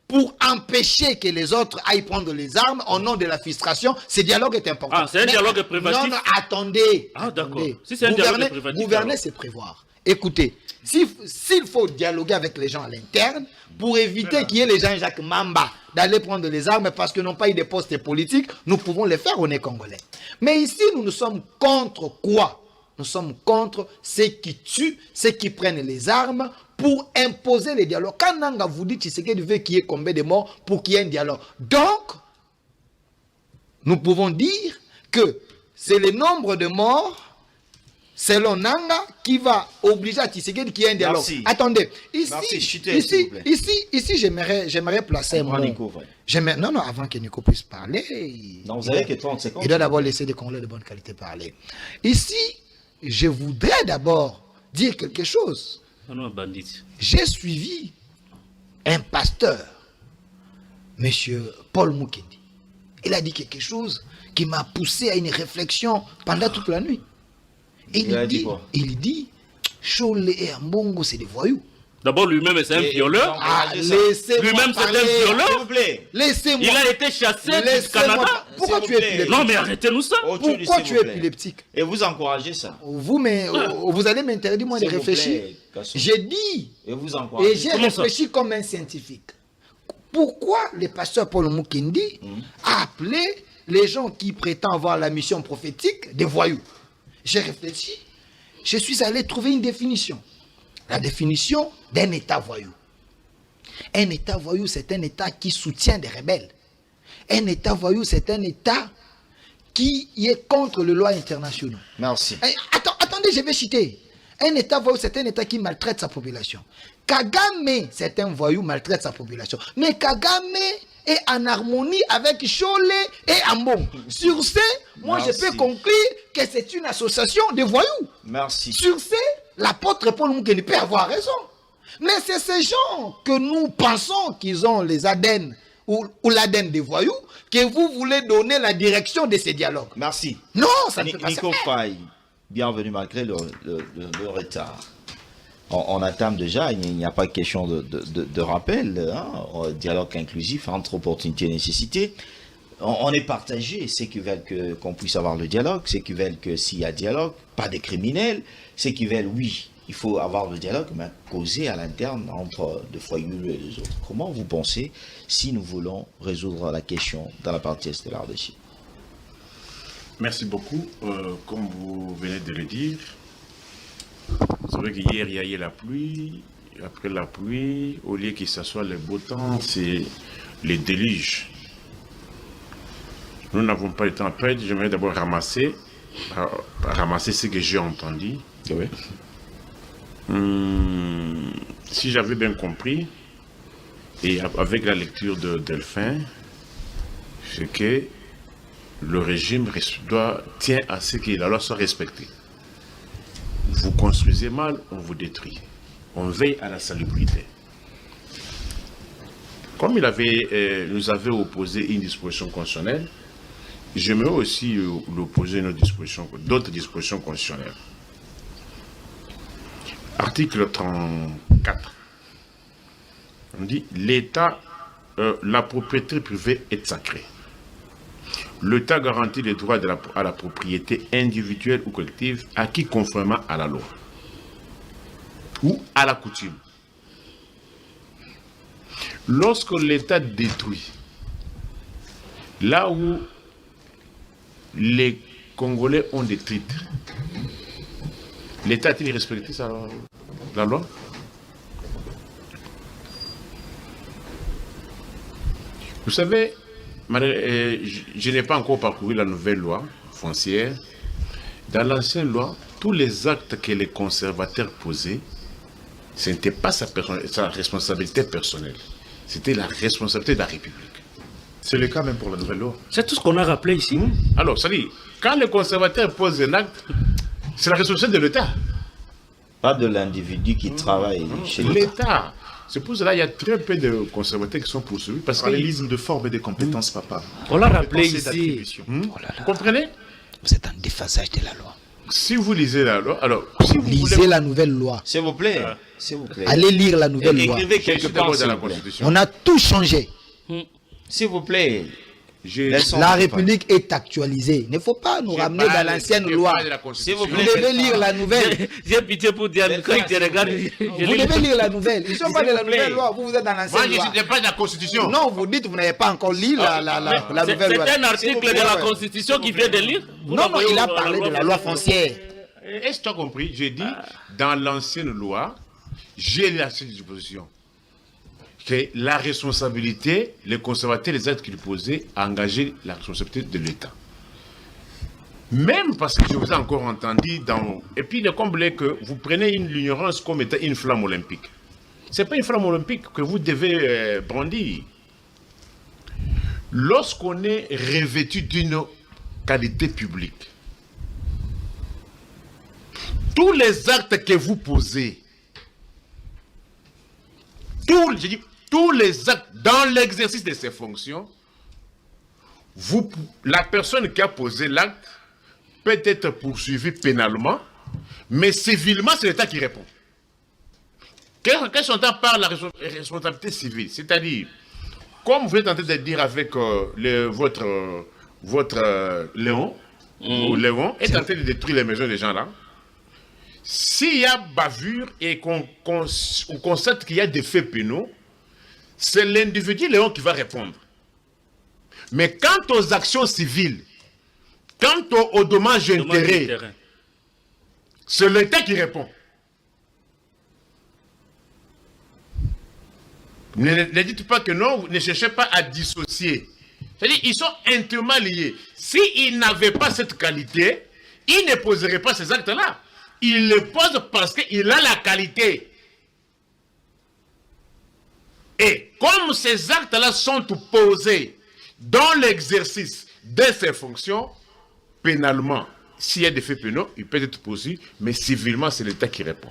pour empêcher que les autres aillent prendre les armes au nom de la frustration, ce dialogue est important. Ah, c'est un dialogue préventif? Non, attendez. Ah, d'accord. Attendez. Si c'est un dialogue Gouverner, préventif, gouverner, alors. c'est prévoir. Écoutez, s'il faut dialoguer avec les gens à l'interne, pour éviter qu'il y ait les gens Jacques Mamba d'aller prendre les armes parce qu'ils n'ont pas eu de postes politiques, nous pouvons le faire, on est Congolais. Mais ici, nous sommes contre quoi? Nous sommes contre ceux qui tuent, ceux qui prennent les armes pour imposer les dialogues. Quand Nanga vous dit Tshisekedi veut qu'il y ait combien de morts pour qu'il y ait un dialogue. Donc, nous pouvons dire que c'est le nombre de morts, selon Nanga, qui va obliger à Tshisekedi qu'il y ait un dialogue. Merci. Attendez, Merci, chutez, s'il vous plaît. ici j'aimerais placer un mot. Nico, ouais. Non, avant que Nico puisse parler, Non, vous avez que 30 secondes. il doit d'abord laisser des Congolais de bonne qualité parler. Ici, je voudrais d'abord dire quelque chose. Non, bandit. J'ai suivi un pasteur, monsieur Paul Mukendi. Il a dit quelque chose qui m'a poussé à une réflexion pendant toute la nuit. Il a dit quoi? Il dit, Cholet et Ambongo, c'est des voyous. D'abord, lui-même, c'est un Et- violeur. Ah, Laissez-moi laissez-moi Lui-même, c'est un parler. S'il violeur. vous plaît. Laissez-moi. Il a été chassé du Laissez-moi Canada. pas- Pourquoi S'il tu vous es plaît. épileptique? Non, mais arrêtez-nous ça. Autour, Pourquoi s'il tu vous es plaît. épileptique? Et vous encouragez ça. Vous allez m'interdire moi de S'il vous réfléchir. plaît, Kasson. J'ai dit Et vous et encouragez j'ai Comment ça? réfléchi comme un scientifique. Pourquoi le pasteur Paul Mukendi a appelé les gens qui prétendent avoir la mission prophétique des voyous? J'ai réfléchi. Je suis allé trouver une définition. La définition d'un État voyou. Un État voyou, c'est un État qui soutient des rebelles. Un État voyou, c'est un État qui est contre les lois internationales. Merci. Attendez, je vais citer. Un État voyou, c'est un État qui maltraite sa population. Kagame, c'est un voyou, maltraite sa population. Mais Kagame est en harmonie avec Cholet et Ambon. Sur ce, moi Merci. je peux conclure que c'est une association de voyous. Merci. Sur ce, l'apôtre Paul Mukendi peut avoir raison. Mais c'est ces gens que nous pensons qu'ils ont les ADN ou l'ADN des voyous que vous voulez donner la direction de ces dialogues. Merci. Non, ça ne peut pas se Nico faire. Faye, bienvenue malgré le retard. On attame déjà, il n'y a pas question de rappel, hein, dialogue inclusif entre opportunité et nécessité. On est partagé, ceux qui veulent qu'on puisse avoir le dialogue, ceux qui veulent que s'il y a dialogue, pas des criminels, ceux qui veulent, oui, il faut avoir le dialogue, mais causer à l'interne entre de Fayoul et les autres. Comment vous pensez si nous voulons résoudre la question dans la partie est de la RDC? Merci beaucoup. Comme vous venez de le dire, vous savez qu'hier, il y a eu la pluie. Après la pluie, au lieu que ce soit le beau temps, c'est les déluges. Nous n'avons pas le temps à perdre. J'aimerais d'abord ramasser ce que j'ai entendu. Oui. Si j'avais bien compris, et avec la lecture de Delphin, c'est que le régime tient à ce que la loi soit respectée. Vous construisez mal, on vous détruit. On veille à la salubrité. Comme nous avait opposé une disposition constitutionnelle, j'aimerais aussi l'opposer d'autres dispositions constitutionnelles. Article 34. On dit l'État, la propriété privée est sacrée. L'État garantit les droits à la propriété individuelle ou collective acquis conformément à la loi ou à la coutume. Lorsque l'État détruit, là où les Congolais ont des titres, l'État a-t-il respecté la loi? Vous savez, je n'ai pas encore parcouru la nouvelle loi foncière. Dans l'ancienne loi, tous les actes que les conservateurs posaient, ce n'était pas sa responsabilité personnelle. C'était la responsabilité de la République. C'est le cas même pour la nouvelle loi. C'est tout ce qu'on a rappelé ici. Alors, ça dit, quand le conservateur pose un acte, c'est la responsabilité de l'État. Pas de l'individu qui travaille chez l'État. L'État. C'est pour cela qu'il y a très peu de conservateurs qui sont poursuivis. Parce que Parallélisme de forme et de compétences, papa. On l'a rappelé Compétences et ici. d'attribution. Oh là là. Vous comprenez? Vous êtes en déphasage de la loi. Si vous lisez la loi, alors, si vous Lisez voulez... la nouvelle loi. S'il vous plaît. S'il vous plaît. Allez lire la nouvelle loi. Écrivez Je quelque suis part d'abord s'il dans la vous plaît. Constitution. On a tout changé. S'il vous plaît. J'ai- Laissons- La République est actualisée. Il ne faut pas nous j'ai ramener dans parlé- l'ancienne j'ai loi. parlé de la S'il Constitution. vous Vous plaît. devez lire la nouvelle. J'ai pitié pour Diane, quand il te regarde, Vous devez lire la nouvelle. Ils ne sont pas de la nouvelle loi. Vous, vous êtes dans Moi, l'ancienne je loi. ne suis pas de la Constitution. Non, vous dites que vous n'avez pas encore lu la nouvelle loi. C'est un article de la Ouais. Constitution qui vient de lire. Non, non, il a parlé de la loi foncière. Est-ce que tu as compris? J'ai dit, dans l'ancienne loi, j'ai la seule disposition que la responsabilité, les conservateurs, les actes qu'ils posaient, a engagé la responsabilité de l'État. Même parce que je vous ai encore entendu dans... Et puis le comble est que vous prenez l'ignorance comme étant une flamme olympique. Ce n'est pas une flamme olympique que vous devez brandir. Lorsqu'on est revêtu d'une qualité publique, tous les actes que vous posez, tous les actes dans l'exercice de ces fonctions, la personne qui a posé l'acte peut être poursuivie pénalement, mais civilement, c'est l'État qui répond. Qu'est-ce qu'on entend par la responsabilité civile? C'est-à-dire, comme vous êtes en train de dire avec votre Léon, ou Léon est en train de détruire les maisons des gens là, s'il y a bavure et qu'on constate qu'il y a des faits pénaux, c'est l'individu Léon qui va répondre. Mais quant aux actions civiles, quant aux dommages intérêts, c'est l'État qui répond. Ne dites pas que non, vous ne cherchez pas à dissocier. C'est-à-dire ils sont intimement liés. S'ils n'avaient pas cette qualité, ils ne poseraient pas ces actes-là. Ils les posent parce qu'il a la qualité. Et comme ces actes-là sont posés dans l'exercice de ses fonctions, pénalement, s'il y a des faits pénaux, il peut être poursuivi, mais civilement, c'est l'État qui répond.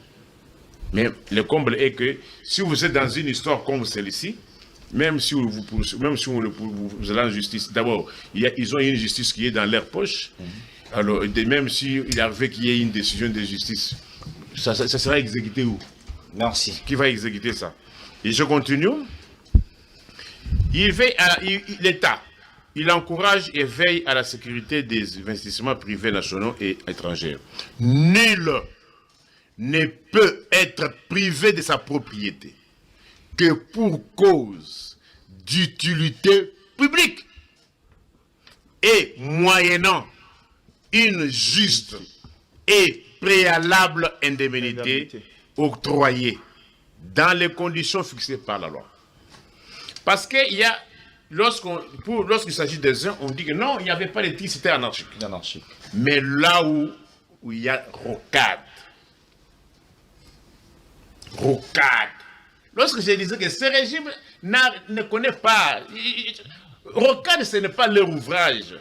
Mais le comble est que si vous êtes dans une histoire comme celle-ci, même si vous allez en justice, d'abord, ils ont une justice qui est dans leur poche. Alors, même s'il arrivait qu'il y ait une décision de justice, ça sera exécuté où? Merci. Qui va exécuter ça? Et je continue. L'État, il encourage et veille à la sécurité des investissements privés nationaux et étrangers. Nul ne peut être privé de sa propriété que pour cause d'utilité publique et moyennant une juste et préalable indemnité octroyée dans les conditions fixées par la loi. Parce qu'il y a, lorsqu'il s'agit des uns, on dit que non, il n'y avait pas de titre, c'était anarchique. Mais là où il y a rocade, lorsque je disais que ce régime ne connaît pas, rocade, ce n'est pas leur ouvrage.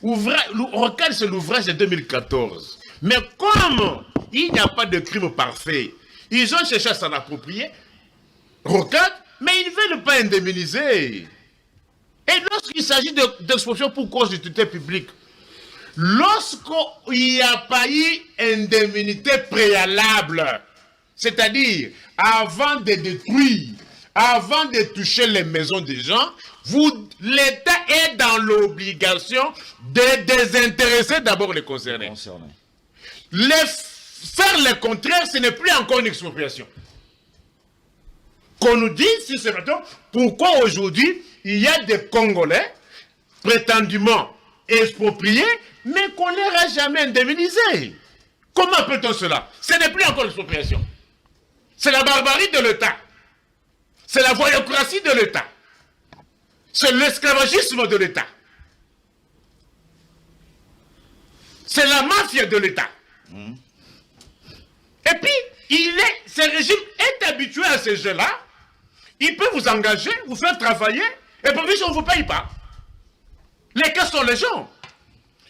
Rocade, c'est l'ouvrage de 2014. Mais comme il n'y a pas de crime parfait, ils ont cherché à s'en approprier, rocade, mais ils ne veulent pas indemniser. Et lorsqu'il s'agit d'expulsion pour cause d'utilité publique, lorsqu'il n'y a pas eu indemnité préalable, c'est-à-dire avant de détruire, avant de toucher les maisons des gens, l'État est dans l'obligation de désintéresser d'abord les concernés. Faire le contraire, ce n'est plus encore une expropriation. Qu'on nous dise, si c'est vrai, pourquoi aujourd'hui il y a des Congolais prétendument expropriés, mais qu'on ne les a jamais indemnisés. Comment peut-on cela? Ce n'est plus encore l'expropriation. C'est la barbarie de l'État. C'est la voyocratie de l'État. C'est l'esclavagisme de l'État. C'est la mafia de l'État. Et puis, ce régime est habitué à ces jeux-là. Il peut vous engager, vous faire travailler, et puis on ne vous paye pas. Les cas sont les gens.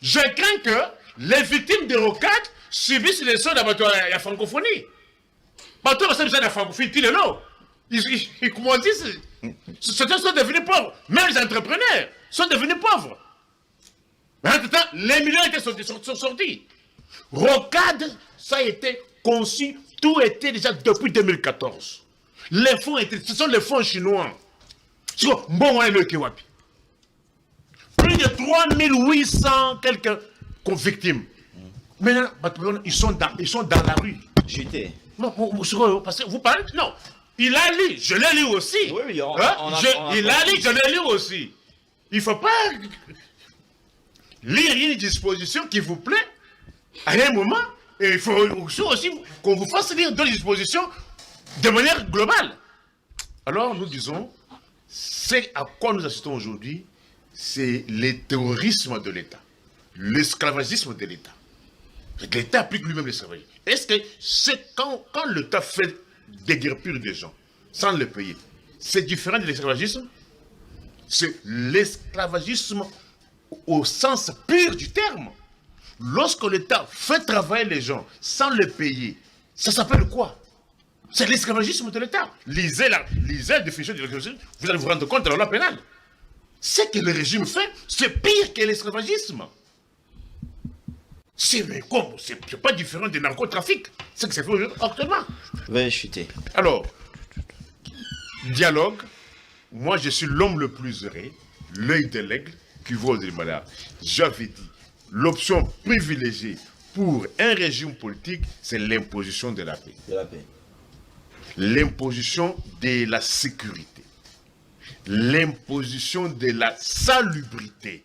Je crains que les victimes de rocade subissent les soins d'abattoir à la francophonie. Bateau, ça besoin de la francophonie, comment on dit, certains sont devenus pauvres. Même les entrepreneurs sont devenus pauvres. Mais en tout temps, les millions sont sortis. Rocade, ça a été conçu, tout était déjà depuis 2014. Les fonds ce sont les fonds chinois. Bon, plus de 3800 quelques victimes. Maintenant, ils sont dans la rue. J'étais. Non, parce que vous parlez. Non, il a lu, je l'ai lu aussi. Oui, oui, il a lu, je l'ai lu aussi. Il ne faut pas lire une disposition qui vous plaît à un moment. Et il faut aussi qu'on vous fasse lire d'autres dispositions de manière globale. Alors, nous disons, c'est à quoi nous assistons aujourd'hui, c'est le terrorisme de l'État, l'esclavagisme de l'État. L'État applique lui-même l'esclavagisme. Est-ce que c'est quand l'État fait déguerpir des gens sans les payer, c'est différent de l'esclavagisme? C'est l'esclavagisme au sens pur du terme. Lorsque l'État fait travailler les gens sans les payer, ça s'appelle quoi? C'est l'esclavagisme de l'État. Lisez la définition de l'esclavagisme, vous allez vous rendre compte de la loi pénale. Ce que le régime fait, c'est pire que l'esclavagisme. C'est pas différent du narcotrafic. C'est que c'est fait actuellement. Oui, chuter. Alors, dialogue, moi je suis l'homme le plus heureux, l'œil de l'aigle qui vaut des malades. J'avais dit, l'option privilégiée pour un régime politique, c'est l'imposition de la paix. De la paix. L'imposition de la sécurité. L'imposition de la salubrité.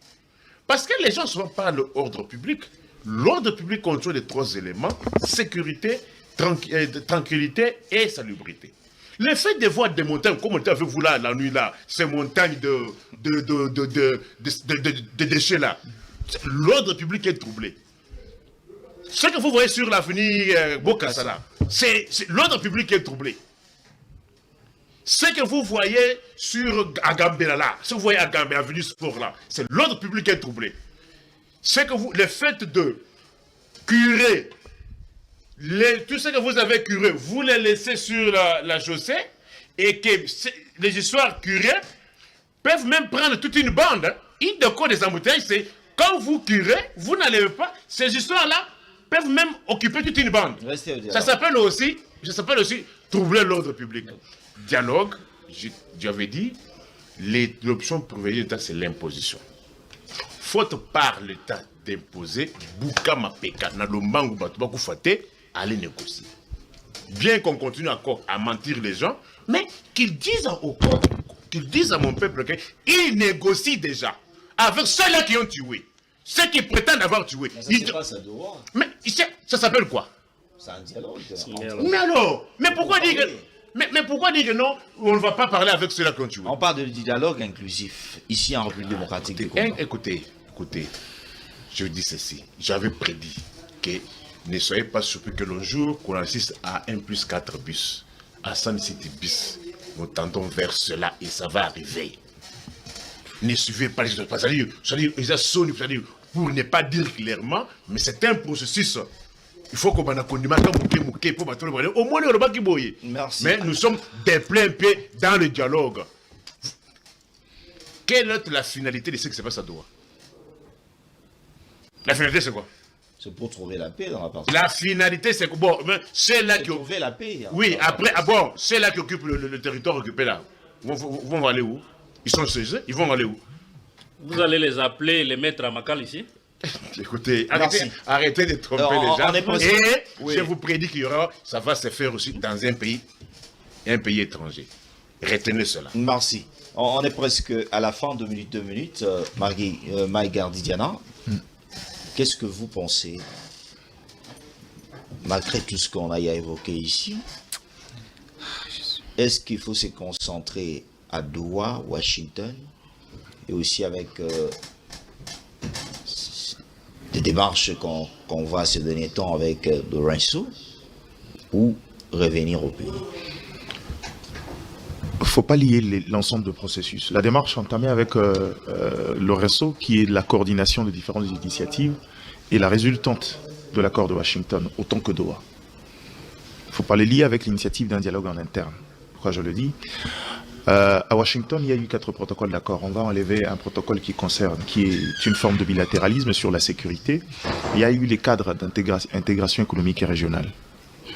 Parce que les gens souvent parlent de l'ordre public. L'ordre public contrôle les trois éléments, sécurité, tranquillité et salubrité. Le fait de voir des montagnes, comme on était avec vous là, la nuit là, ces montagnes de déchets là, l'ordre public est troublé. Ce que vous voyez sur l'avenue Bokassala, c'est l'ordre public est troublé. Ce que vous voyez sur Agambela là, ce que vous voyez à Agambe, avenue Sport là, c'est l'ordre public est troublé. C'est que le fait de curer, tout ce que vous avez curé, vous les laissez sur la chaussée et que les histoires curées peuvent même prendre toute une bande. Une de quoi des embouteillages, c'est quand vous curez, vous n'allez pas, ces histoires-là peuvent même occuper toute une bande. Ça s'appelle aussi troubler l'ordre public. Dialogue, j'avais dit, l'option privilégiée de l'État, c'est l'imposition. Faute par l'État d'imposer, Bouka Mapeka, Nalomangu Batubaku Fate, aller négocier. Bien qu'on continue encore à mentir les gens, mais qu'ils disent au peuple, qu'ils disent à mon peuple qu'ils négocient déjà avec ceux-là qui ont tué, ceux qui prétendent avoir tué. Mais ça s'appelle quoi? C'est un dialogue. Mais alors, mais pourquoi dire que... Mais pourquoi dire que non, on ne va pas parler avec ceux-là qui ont tué? On parle de dialogue inclusif, ici en République démocratique du Congo. Écoutez, je vous dis ceci. J'avais prédit que ne soyez pas surpris que le jour qu'on assiste à 1+4 bus, à Sun City bus, nous tendons vers cela et ça va arriver. Ne suivez pas les autres. C'est-à-dire, pour ne pas dire clairement, mais c'est un processus. Il faut qu'on au moins le Merci. Mais nous sommes des pleins pieds dans le dialogue. Quelle est la finalité de ce qui se passe à Doha? La finalité, c'est quoi? C'est pour trouver la paix dans la partie. La finalité, c'est que bon, c'est là qui trouver la paix. Oui, après, c'est là qui occupe le territoire occupé là. Ils vont aller où? Ils sont chez eux, ils vont aller où? Vous allez les appeler et les mettre à Makal ici? Écoutez, arrêtez de tromper les gens. Et oui. Je vous prédis qu'il y aura, ça va se faire aussi dans un pays étranger. Retenez cela. Merci. On est presque à la fin, 2 minutes. Maïgar Didiana, qu'est-ce que vous pensez, malgré tout ce qu'on a évoqué ici, est-ce qu'il faut se concentrer à Doha, Washington, et aussi avec des démarches qu'on voit ces derniers temps avec Lorenzo, ou revenir au pays? ne faut pas lier l'ensemble de processus. La démarche entamée avec le réseau, qui est la coordination de différentes initiatives, est la résultante de l'accord de Washington, autant que Doha. Il ne faut pas les lier avec l'initiative d'un dialogue en interne. Pourquoi je le dis ? À Washington, il y a eu 4 protocoles d'accord. On va enlever un protocole qui est une forme de bilatéralisme sur la sécurité. Il y a eu les cadres d'intégration économique et régionale.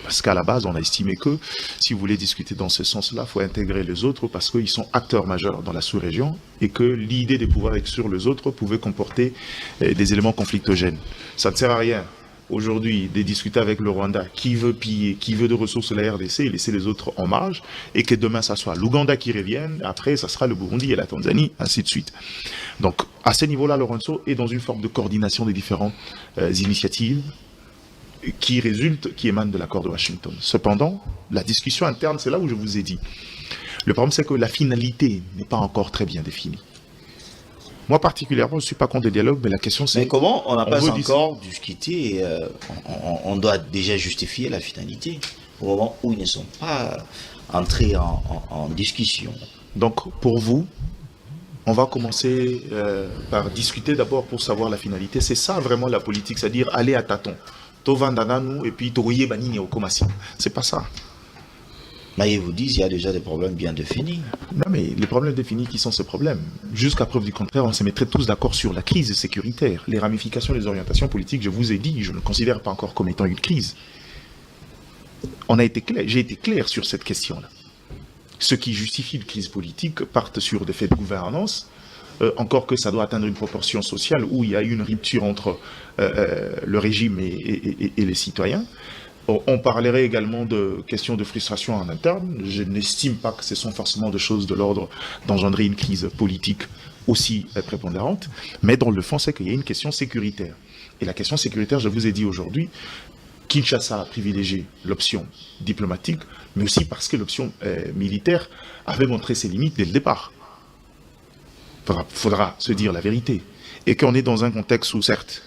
Parce qu'à la base, on a estimé que si vous voulez discuter dans ce sens-là, il faut intégrer les autres parce qu'ils sont acteurs majeurs dans la sous-région et que l'idée de pouvoir exclure les autres pouvait comporter des éléments conflictogènes. Ça ne sert à rien aujourd'hui de discuter avec le Rwanda qui veut piller, qui veut de ressources de la RDC et laisser les autres en marge et que demain ça soit l'Ouganda qui revienne, après ça sera le Burundi et la Tanzanie, ainsi de suite. Donc à ce niveau-là, Lorenzo est dans une forme de coordination des différentes initiatives qui émanent de l'accord de Washington. Cependant, la discussion interne, c'est là où je vous ai dit. Le problème, c'est que la finalité n'est pas encore très bien définie. Moi, particulièrement, je ne suis pas contre le dialogue, mais la question, c'est... Mais comment on n'a pas encore discuté on doit déjà justifier la finalité au moment où ils ne sont pas entrés en discussion. Donc, pour vous, on va commencer par discuter d'abord pour savoir la finalité. C'est ça vraiment la politique, c'est-à-dire aller à tâtons. Et puis c'est pas ça. Mais ils vous disent qu'il y a déjà des problèmes bien définis. Non, mais les problèmes définis, qui sont ces problèmes? Jusqu'à preuve du contraire, on se mettrait tous d'accord sur la crise sécuritaire. Les ramifications, les orientations politiques, je vous ai dit, je ne considère pas encore comme étant une crise. J'ai été clair sur cette question-là. Ce qui justifie une crise politique partent sur des faits de gouvernance, encore que ça doit atteindre une proportion sociale où il y a eu une rupture entre le régime et les citoyens. On parlerait également de questions de frustration en interne. Je n'estime pas que ce sont forcément des choses de l'ordre d'engendrer une crise politique aussi prépondérante, mais dans le fond, c'est qu'il y a une question sécuritaire. Et la question sécuritaire, je vous ai dit aujourd'hui, Kinshasa a privilégié l'option diplomatique, mais aussi parce que l'option militaire avait montré ses limites dès le départ. Faudra se dire la vérité. Et qu'on est dans un contexte où, certes,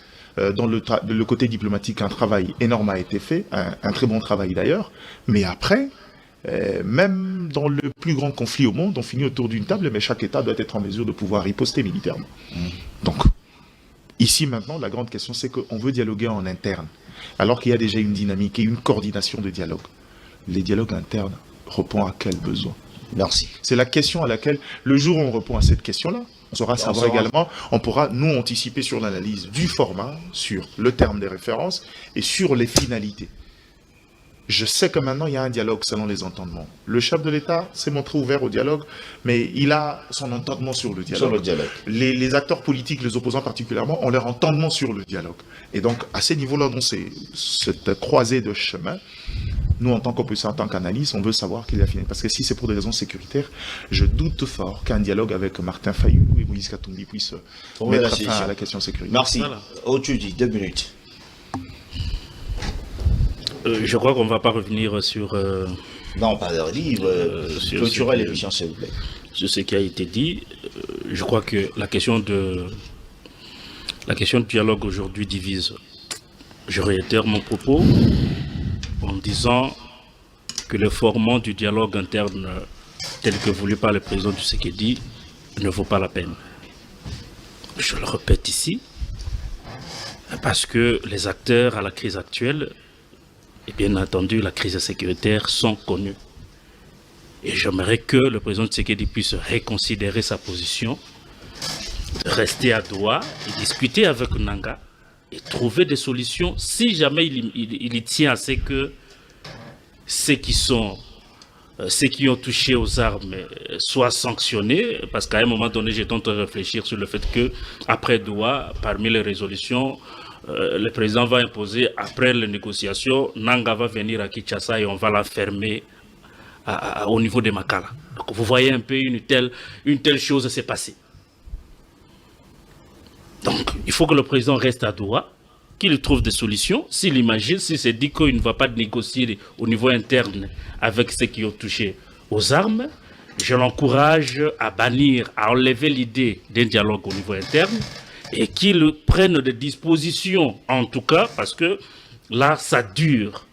dans le côté diplomatique, un travail énorme a été fait, un très bon travail d'ailleurs, mais après, même dans le plus grand conflit au monde, on finit autour d'une table, mais chaque État doit être en mesure de pouvoir riposter militairement. Donc, ici maintenant, la grande question, c'est qu'on veut dialoguer en interne, alors qu'il y a déjà une dynamique et une coordination de dialogue. Les dialogues internes répondent à quel besoin? Merci. C'est la question à laquelle, le jour où on répond à cette question-là, on saura savoir également, on pourra nous anticiper sur l'analyse du format, sur le terme des références et sur les finalités. Je sais que maintenant il y a un dialogue selon les entendements. Le chef de l'État s'est montré ouvert au dialogue, mais il a son entendement sur le dialogue. Les acteurs politiques, les opposants particulièrement, ont leur entendement sur le dialogue. Et donc à ce niveau-là, dans cette croisée de chemin, nous, en tant qu'opposition, en tant qu'analyste, on veut savoir qu'il a fini. Parce que si c'est pour des raisons sécuritaires, je doute fort qu'un dialogue avec Martin Fayulu et Moïse Katumbi puisse mettre fin à la question sécuritaire. Merci. Voilà. Otudi, 2 minutes. Je crois qu'on ne va pas revenir sur... non, pas de livre. Clôturer l'émission, s'il vous plaît. Sur ce qui a été dit, je crois que la question de dialogue aujourd'hui divise. Je réitère mon propos en disant que le format du dialogue interne tel que voulu par le président Tshisekedi ne vaut pas la peine. Je le répète ici, parce que les acteurs à la crise actuelle, et bien entendu la crise sécuritaire, sont connus. Et j'aimerais que le président Tshisekedi puisse reconsidérer sa position, rester à Doha et discuter avec Nanga, et trouver des solutions si jamais il y tient à ce que ceux qui ont touché aux armes soient sanctionnés, parce qu'à un moment donné, j'ai tenté de réfléchir sur le fait que après Doha, parmi les résolutions, le président va imposer, après les négociations, Nanga va venir à Kinshasa et on va l'enfermer au niveau de Makala. Donc vous voyez un peu une telle chose s'est passée. Donc, il faut que le président reste à Doha, qu'il trouve des solutions. S'il imagine, s'il se dit qu'il ne va pas négocier au niveau interne avec ceux qui ont touché aux armes, je l'encourage à bannir, à enlever l'idée d'un dialogue au niveau interne et qu'il prenne des dispositions, en tout cas, parce que là, ça dure.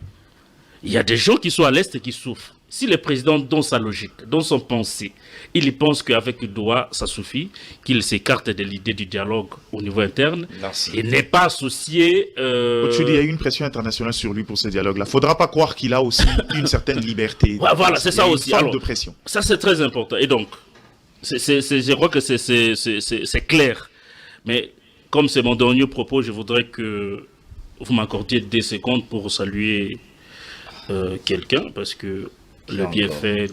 Il y a des gens qui sont à l'Est et qui souffrent. Si le président, dans sa logique, dans son pensée, il pense qu'avec Doha, ça suffit, qu'il s'écarte de l'idée du dialogue au niveau interne Merci. et n'est pas associé... Tu dis, il y a eu une pression internationale sur lui pour ce dialogue-là. Il ne faudra pas croire qu'il a aussi une certaine liberté. Ouais, voilà, c'est Il y a ça une aussi. forme Alors, de pression. ça, c'est très important. Et donc, je crois que c'est clair. Mais comme c'est mon dernier propos, je voudrais que vous m'accordiez 2 secondes pour saluer quelqu'un, parce que le bien fait,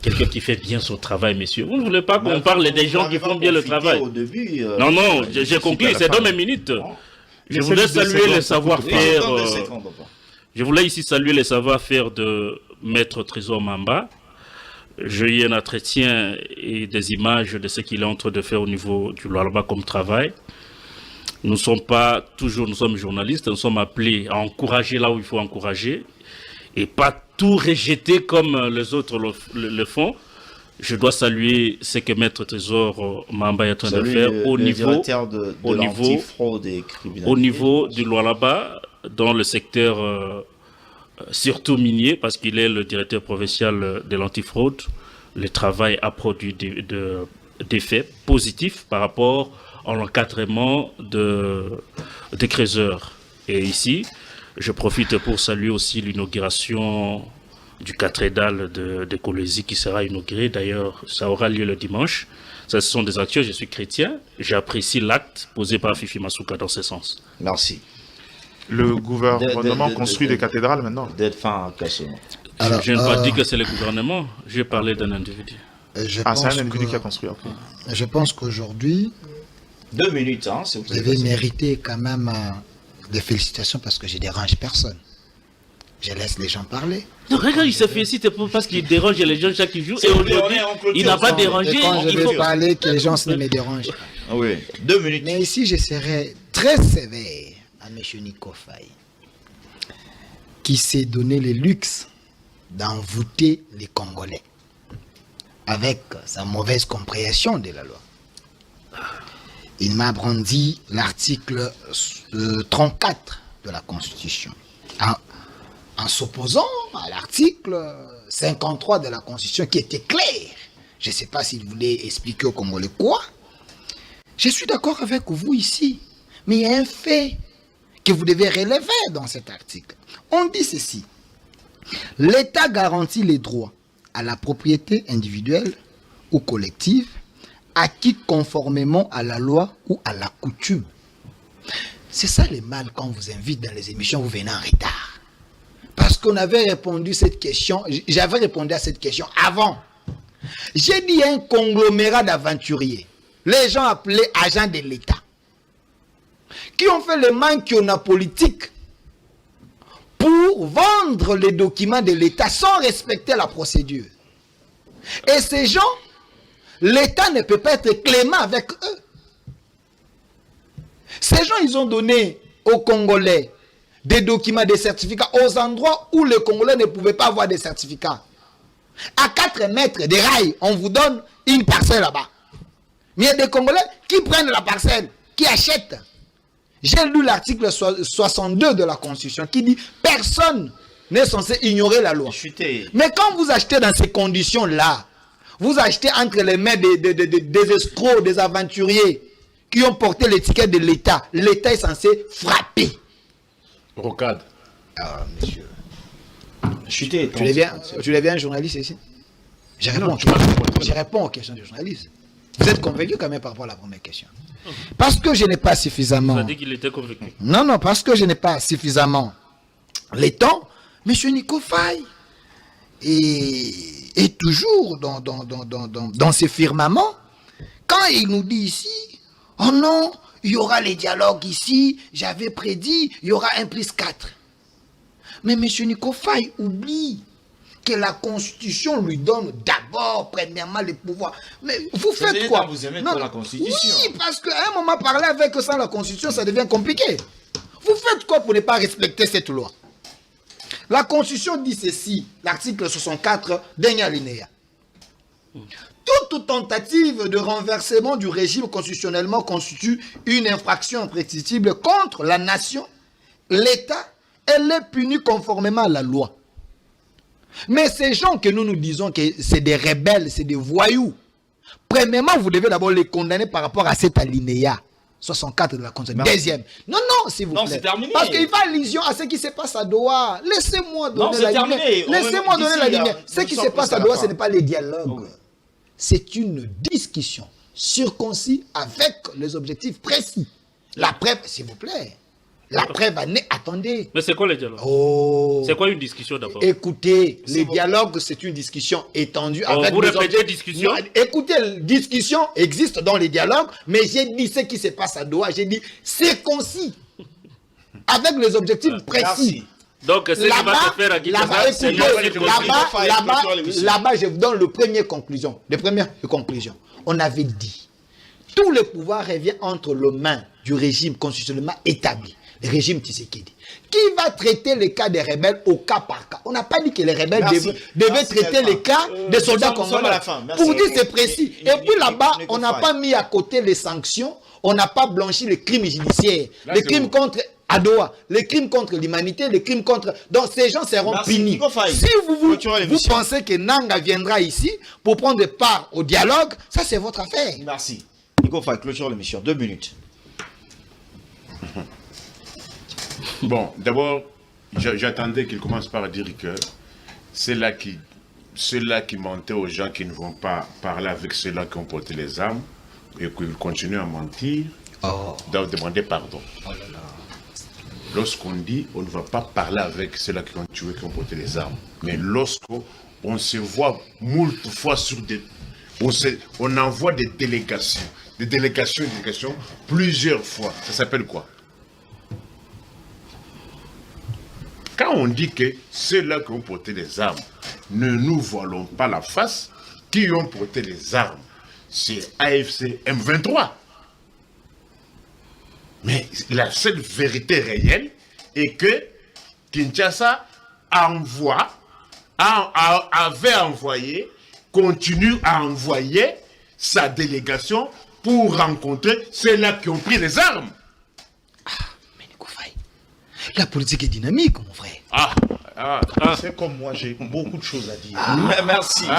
quelqu'un qui fait bien son travail, messieurs. Vous ne voulez pas qu'on parle des gens qui font bien le travail? Au début, Non, non, j'ai conclu, c'est dans mes minutes. Je voulais saluer les savoir-faire. Je voulais ici saluer les savoir-faire de Maître Trésor Mamba. J'ai eu un entretien et des images de ce qu'il est en train de faire au niveau du Lualaba comme travail. Nous sommes journalistes, nous sommes appelés à encourager là où il faut encourager et pas tout rejeter comme les autres le font. Je dois saluer ce que Maître Trésor Mamba est en train de faire au niveau du Lualaba, dans le secteur surtout minier, parce qu'il est le directeur provincial de l'antifraude. Le travail a produit des faits positifs par rapport à l'encadrement des creuseurs. Et ici, je profite pour saluer aussi l'inauguration du cathédrale de Kolwezi qui sera inaugurée. D'ailleurs, ça aura lieu le dimanche. Ça, ce sont des actions, je suis chrétien. J'apprécie l'acte posé par Fifi Masuka dans ce sens. Merci. Le gouvernement construit des cathédrales maintenant. D'être fin à Kassongo. Alors, Je n'ai pas dit que c'est le gouvernement. J'ai parlé d'un individu. Je C'est pense un individu que- qui a construit. Okay. Je pense qu'aujourd'hui, 2 minutes, hein, s'il vous vous plaît. avez mérité quand même des félicitations parce que je dérange personne. Je laisse les gens parler. Non, regarde, il se félicite parce qu'il dérange les gens chaque jour. Et aujourd'hui, il n'a pas dérangé. Et quand je Il vais faut... parler, que les gens ne me dérangent. Ah oui, 2 minutes. Mais ici, je serai très sévère à M. Nico Faye, qui s'est donné le luxe d'envoûter les Congolais avec sa mauvaise compréhension de la loi. Il m'a brandi l'article 34 de la Constitution en s'opposant à l'article 53 de la Constitution qui était clair. Je ne sais pas s'il voulait expliquer aux Congolais quoi. Je suis d'accord avec vous ici, mais il y a un fait que vous devez relever dans cet article. On dit ceci: l'État garantit les droits à la propriété individuelle ou collective acquis conformément à la loi ou à la coutume. C'est ça le mal quand on vous invite dans les émissions, vous venez en retard. Parce qu'on avait répondu cette question, j'avais répondu à cette question avant. J'ai dit un conglomérat d'aventuriers, les gens appelés agents de l'État, qui ont fait le manquillonnat politique pour vendre les documents de l'État sans respecter la procédure. Et ces gens, l'État ne peut pas être clément avec eux. Ces gens, ils ont donné aux Congolais des documents, des certificats aux endroits où les Congolais ne pouvaient pas avoir des certificats. À 4 mètres des rails, on vous donne une parcelle là-bas. Mais il y a des Congolais qui prennent la parcelle, qui achètent. J'ai lu l'article 62 de la Constitution qui dit « Personne n'est censé ignorer la loi ». Mais quand vous achetez dans ces conditions-là, vous achetez entre les mains des escrocs, des aventuriers qui ont porté l'étiquette de l'État. L'État est censé frapper. Rocade. Ah, monsieur. Chuter. Tu deviens un journaliste ici? Je réponds aux questions du journaliste. Vous êtes convaincu quand même par rapport à la première question? Parce que je n'ai pas suffisamment... Il a dit qu'il était convaincu. Non, parce que je n'ai pas suffisamment les temps. M. Nico Faye est toujours dans ces firmaments. Quand il nous dit ici, oh non, il y aura les dialogues ici, j'avais prédit, il y aura 1+4. Mais M. Nico Faye oublie que la Constitution lui donne d'abord, premièrement, le pouvoir. Mais vous faites quoi? Vous aimez trop la Constitution. Oui, parce qu'à un moment, parler avec sans la Constitution, ça devient compliqué. Vous faites quoi pour ne pas respecter cette loi? La Constitution dit ceci, l'article 64, dernier alinéa. Toute tentative de renversement du régime constitutionnellement constitue une infraction imprescriptible contre la nation, l'État, elle est punie conformément à la loi. Mais ces gens que nous disons que c'est des rebelles, c'est des voyous, premièrement, vous devez d'abord les condamner par rapport à cet alinéa 64 de la Constitution. Deuxième. Non, s'il vous plaît. Non, c'est terminé. Parce qu'il fait allusion à ce qui se passe à Doha. Laissez-moi donner la ligne. Laissez-moi donner la ligne. Ce qui se passe à Doha, ce n'est pas les dialogues. C'est une discussion circoncis avec les objectifs précis. La preuve, s'il vous plaît. La preuve, attendez. Mais c'est quoi les dialogues? C'est quoi une discussion d'abord? Écoutez, les dialogues, c'est une discussion étendue. Avec vous répétez discussion? Écoutez, discussion existe dans les dialogues, mais j'ai dit ce qui se passe à Doha. J'ai dit c'est concis. Avec les objectifs précis. Donc, c'est ce qui va se faire à Kinshasa. Là-bas, je vous donne le première conclusion. On avait dit, tout le pouvoir revient entre les mains du régime constitutionnellement établi, le régime Tshisekedi, qui va traiter les cas des rebelles au cas par cas. On n'a pas dit que les rebelles devaient traiter les cas des soldats congolais. Pour dire c'est précis. Et puis là-bas, on n'a pas mis à côté les sanctions, on n'a pas blanchi les crimes judiciaires, les crimes contre Doha, les crimes contre l'humanité, les crimes contre... Donc ces gens seront punis. Si vous pensez que Nanga viendra ici pour prendre part au dialogue, ça c'est votre affaire. Merci. Nico Faye, clôture l'émission. 2 minutes. Bon, d'abord, j'attendais qu'il commence par dire que ceux-là qui mentaient aux gens qui ne vont pas parler avec ceux-là qui ont porté les armes et qui continuent à mentir, doivent demander pardon. Lorsqu'on dit on ne va pas parler avec ceux-là qui ont tué, qui ont porté les armes, mais lorsqu'on se voit moult fois sur des... On envoie des délégations, plusieurs fois. Ça s'appelle quoi? Quand on dit que ceux-là qui ont porté les armes, ne nous voilons pas la face, qui ont porté les armes, c'est AFC M23. Mais la seule vérité réelle est que Kinshasa avait envoyé, continue à envoyer sa délégation pour rencontrer ceux-là qui ont pris les armes. Mais Nico Faye, la politique est dynamique, mon frère. C'est comme moi, j'ai beaucoup de choses à dire. Merci. Non,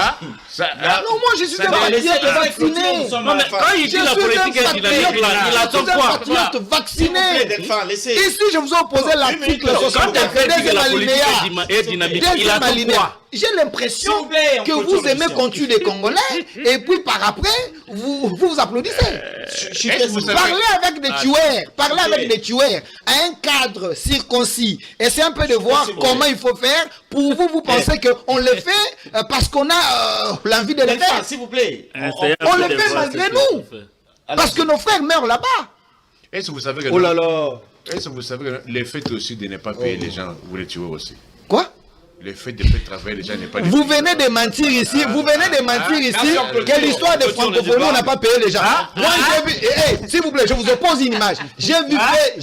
moi je suis un patriote vacciné. Non, mais quand il dit la politique est dynamique, il attend quoi? Patriote vacciné. Ici, je vous ai opposé l'article 64 deuxième alinéa. J'ai l'impression que vous aimez conduire des Congolais et puis par après, vous applaudissez. Parlez avec des tueurs, à un cadre circoncis. Essayez un peu de voir comment il faut faire. Pour vous pensez qu'on le fait parce qu'on a l'envie de le faire. S'il vous plaît. On le fait malgré nous. Parce que nos frères meurent là-bas. Est-ce que vous savez que le fait aussi de ne pas payer les gens, vous les tuez aussi? Quoi? Le fait de faire travailler les gens n'est pas... Vous venez de mentir ici, que l'histoire de francophonie, on n'a pas payé les gens. Moi, j'ai vu, s'il vous plaît, je vous oppose une image. J'ai vu faire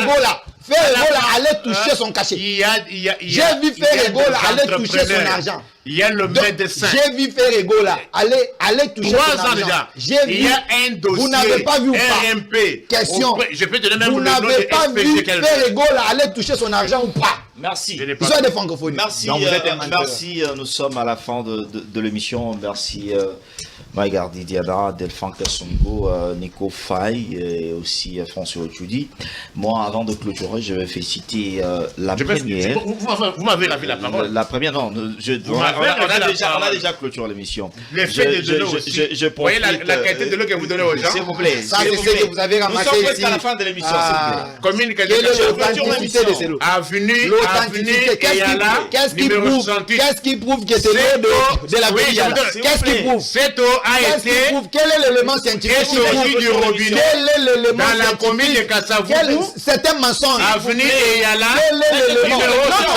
Ebola. Ebola allait toucher son cachet. J'ai vu faire Ebola aller toucher son argent. Il y a le médecin. J'ai vu faire Ebola aller toucher son argent. Il y a un dossier. Vous n'avez pas vu ou pas? RMP. Question. Je peux te donner même vous n'avez pas vu faire Ebola aller toucher son argent ou pas? Merci. Histoire de francophonie. Merci. Merci. Nous sommes à la fin de l'émission. Merci. Maïgardi Diada, Delphin Kassongo, Nico Faye et aussi François Otudi. Moi, avant de clôturer, je vais féliciter la première. Vous m'avez lavé la parole. La première, non. On a déjà clôturé l'émission. L'effet de l'eau aussi. Vous voyez la qualité de l'eau que vous donnez aux gens? S'il vous plaît. Ça, c'est ce que vous avez ramassé ici. Nous sommes presque à la fin de l'émission, s'il vous plaît. Commune Quelle est l'authenticité de ces lots? Avenue Qu'est-ce qui prouve que c'est l'eau de la ville? Qu'est-ce qui prouve? Cette eau a été... Quel est l'élément scientifique qui prouve du robinet dans la commune de Kassavoubou? C'est un mensonge. Avenue Eyala.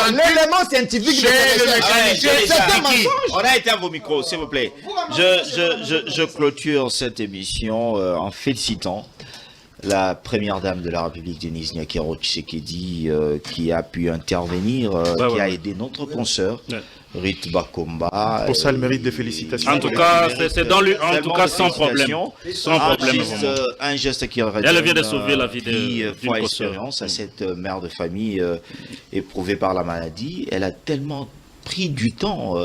L'élément scientifique c'est un mensonge. On a été à vos micros, s'il vous plaît. Je clôture cette émission en félicitant la première dame de la République, Denise Nyakero Tshisekedi, qui a pu intervenir, qui a aidé notre consoeur Rite Bakomba. Pour ça, elle mérite des félicitations. En tout cas, c'est dans lui, en tout cas, sans problème. Sans problème. Vraiment. Un geste qui Elle vient de sauver la vie d'une expérience à cette mère de famille éprouvée par la maladie. Elle a tellement pris du temps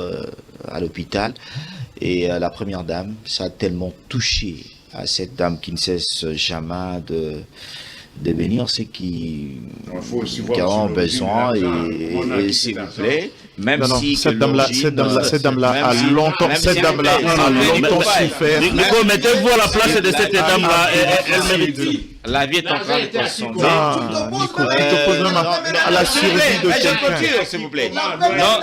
à l'hôpital. Et la première dame, ça a tellement touché à cette dame qui ne cesse jamais de venir, c'est qui ont besoin. Et s'il vous plaît, même Non, si cette dame-là a longtemps souffert. Nico, mettez-vous à la place de cette dame-là, elle mérite. La vie est en train de transcender. Nico, tu te poses même à la survie de quelqu'un. S'il vous plaît. Non.